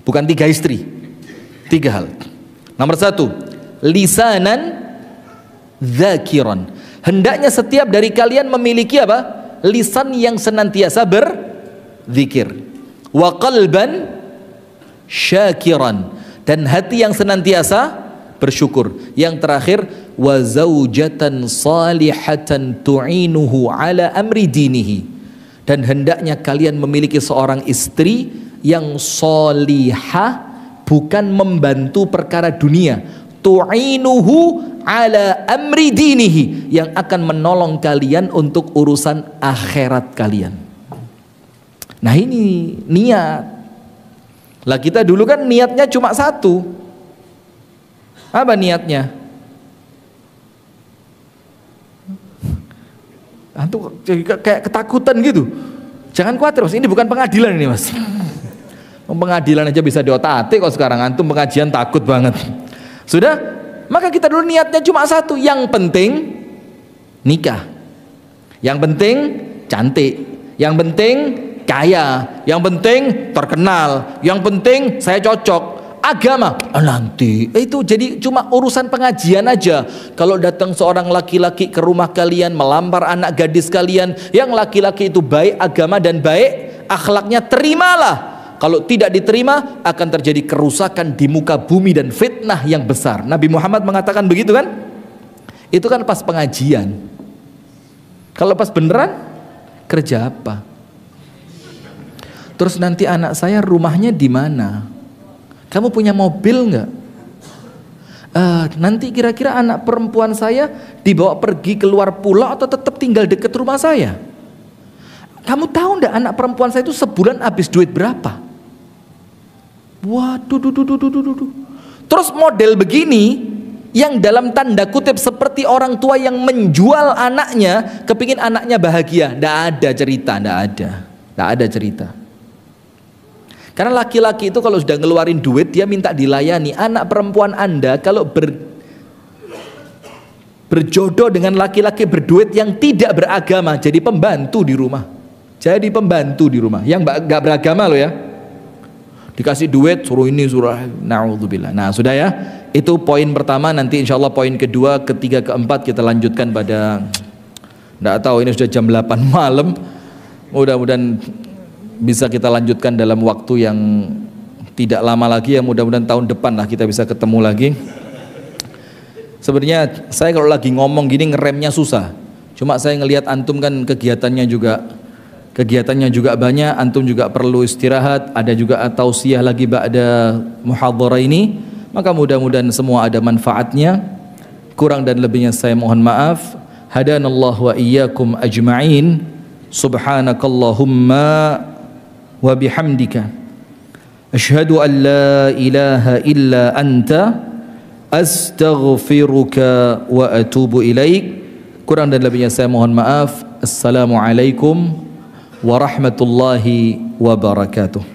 Bukan 3 istri, 3 hal. Nomor 1, lisanan dzakiran. Hendaknya setiap dari kalian memiliki apa? Lisan yang senantiasa berzikir. Wa qalban syakiran, dan hati yang senantiasa bersyukur. Yang terakhir, wa zaujatan salihatan tu'inuhu ala amri dinihi. Dan hendaknya kalian memiliki seorang istri yang solihah, bukan membantu perkara dunia, tu'inuhu ala amri dinihi, yang akan menolong kalian untuk urusan akhirat kalian. Nah ini niat. Lah kita dulu kan niatnya cuma satu. Apa niatnya? Antum kayak ketakutan gitu. Jangan khawatir Mas, ini bukan pengadilan ini Mas. Pengadilan aja bisa diotak-atik kok sekarang, antum pengajian takut banget. Sudah? Maka kita dulu niatnya cuma satu, yang penting nikah. Yang penting cantik. Yang penting kaya. Yang penting terkenal. Yang penting saya cocok. Agama nanti itu jadi cuma urusan pengajian aja. Kalau datang seorang laki-laki ke rumah kalian melamar anak gadis kalian, yang laki-laki itu baik agama dan baik akhlaknya, terimalah. Kalau tidak diterima akan terjadi kerusakan di muka bumi dan fitnah yang besar. Nabi Muhammad mengatakan begitu kan? Itu kan pas pengajian. Kalau pas beneran kerja apa? Terus nanti anak saya rumahnya di mana? Kamu punya mobil nggak? Nanti kira-kira anak perempuan saya dibawa pergi keluar pulau atau tetap tinggal dekat rumah saya? Kamu tahu nggak anak perempuan saya itu sebulan habis duit berapa? Waduh, terus model begini yang dalam tanda kutip seperti orang tua yang menjual anaknya, kepingin anaknya bahagia. Nggak ada cerita, nggak ada cerita. Karena laki-laki itu kalau sudah ngeluarin duit dia minta dilayani. Anak perempuan Anda kalau berjodoh dengan laki-laki berduit yang tidak beragama, jadi pembantu di rumah. Jadi pembantu di rumah yang nggak beragama loh ya. Dikasih duit suruh ini suruh naudzubillah. Nah sudah ya, itu poin pertama. Nanti insya Allah poin kedua, ketiga, keempat kita lanjutkan pada, nggak tahu ini sudah jam 8 malam. Mudah-mudahan bisa kita lanjutkan dalam waktu yang tidak lama lagi ya, mudah-mudahan tahun depan lah kita bisa ketemu lagi. Sebenarnya saya kalau lagi ngomong gini ngeremnya susah, cuma saya ngelihat antum kan kegiatannya juga banyak, antum juga perlu istirahat, ada juga tausiah lagi ba'da muhadharah ini, maka mudah-mudahan semua ada manfaatnya. Kurang dan lebihnya saya mohon maaf. Hadanallahu wa iyyakum ajma'in. Subhanakallahumma wa bihamdika asyhadu an la ilaha illa anta astaghfiruka wa atubu ilaik. Kurang dan lebihnya saya mohon maaf. Assalamualaikum warahmatullahi wabarakatuh.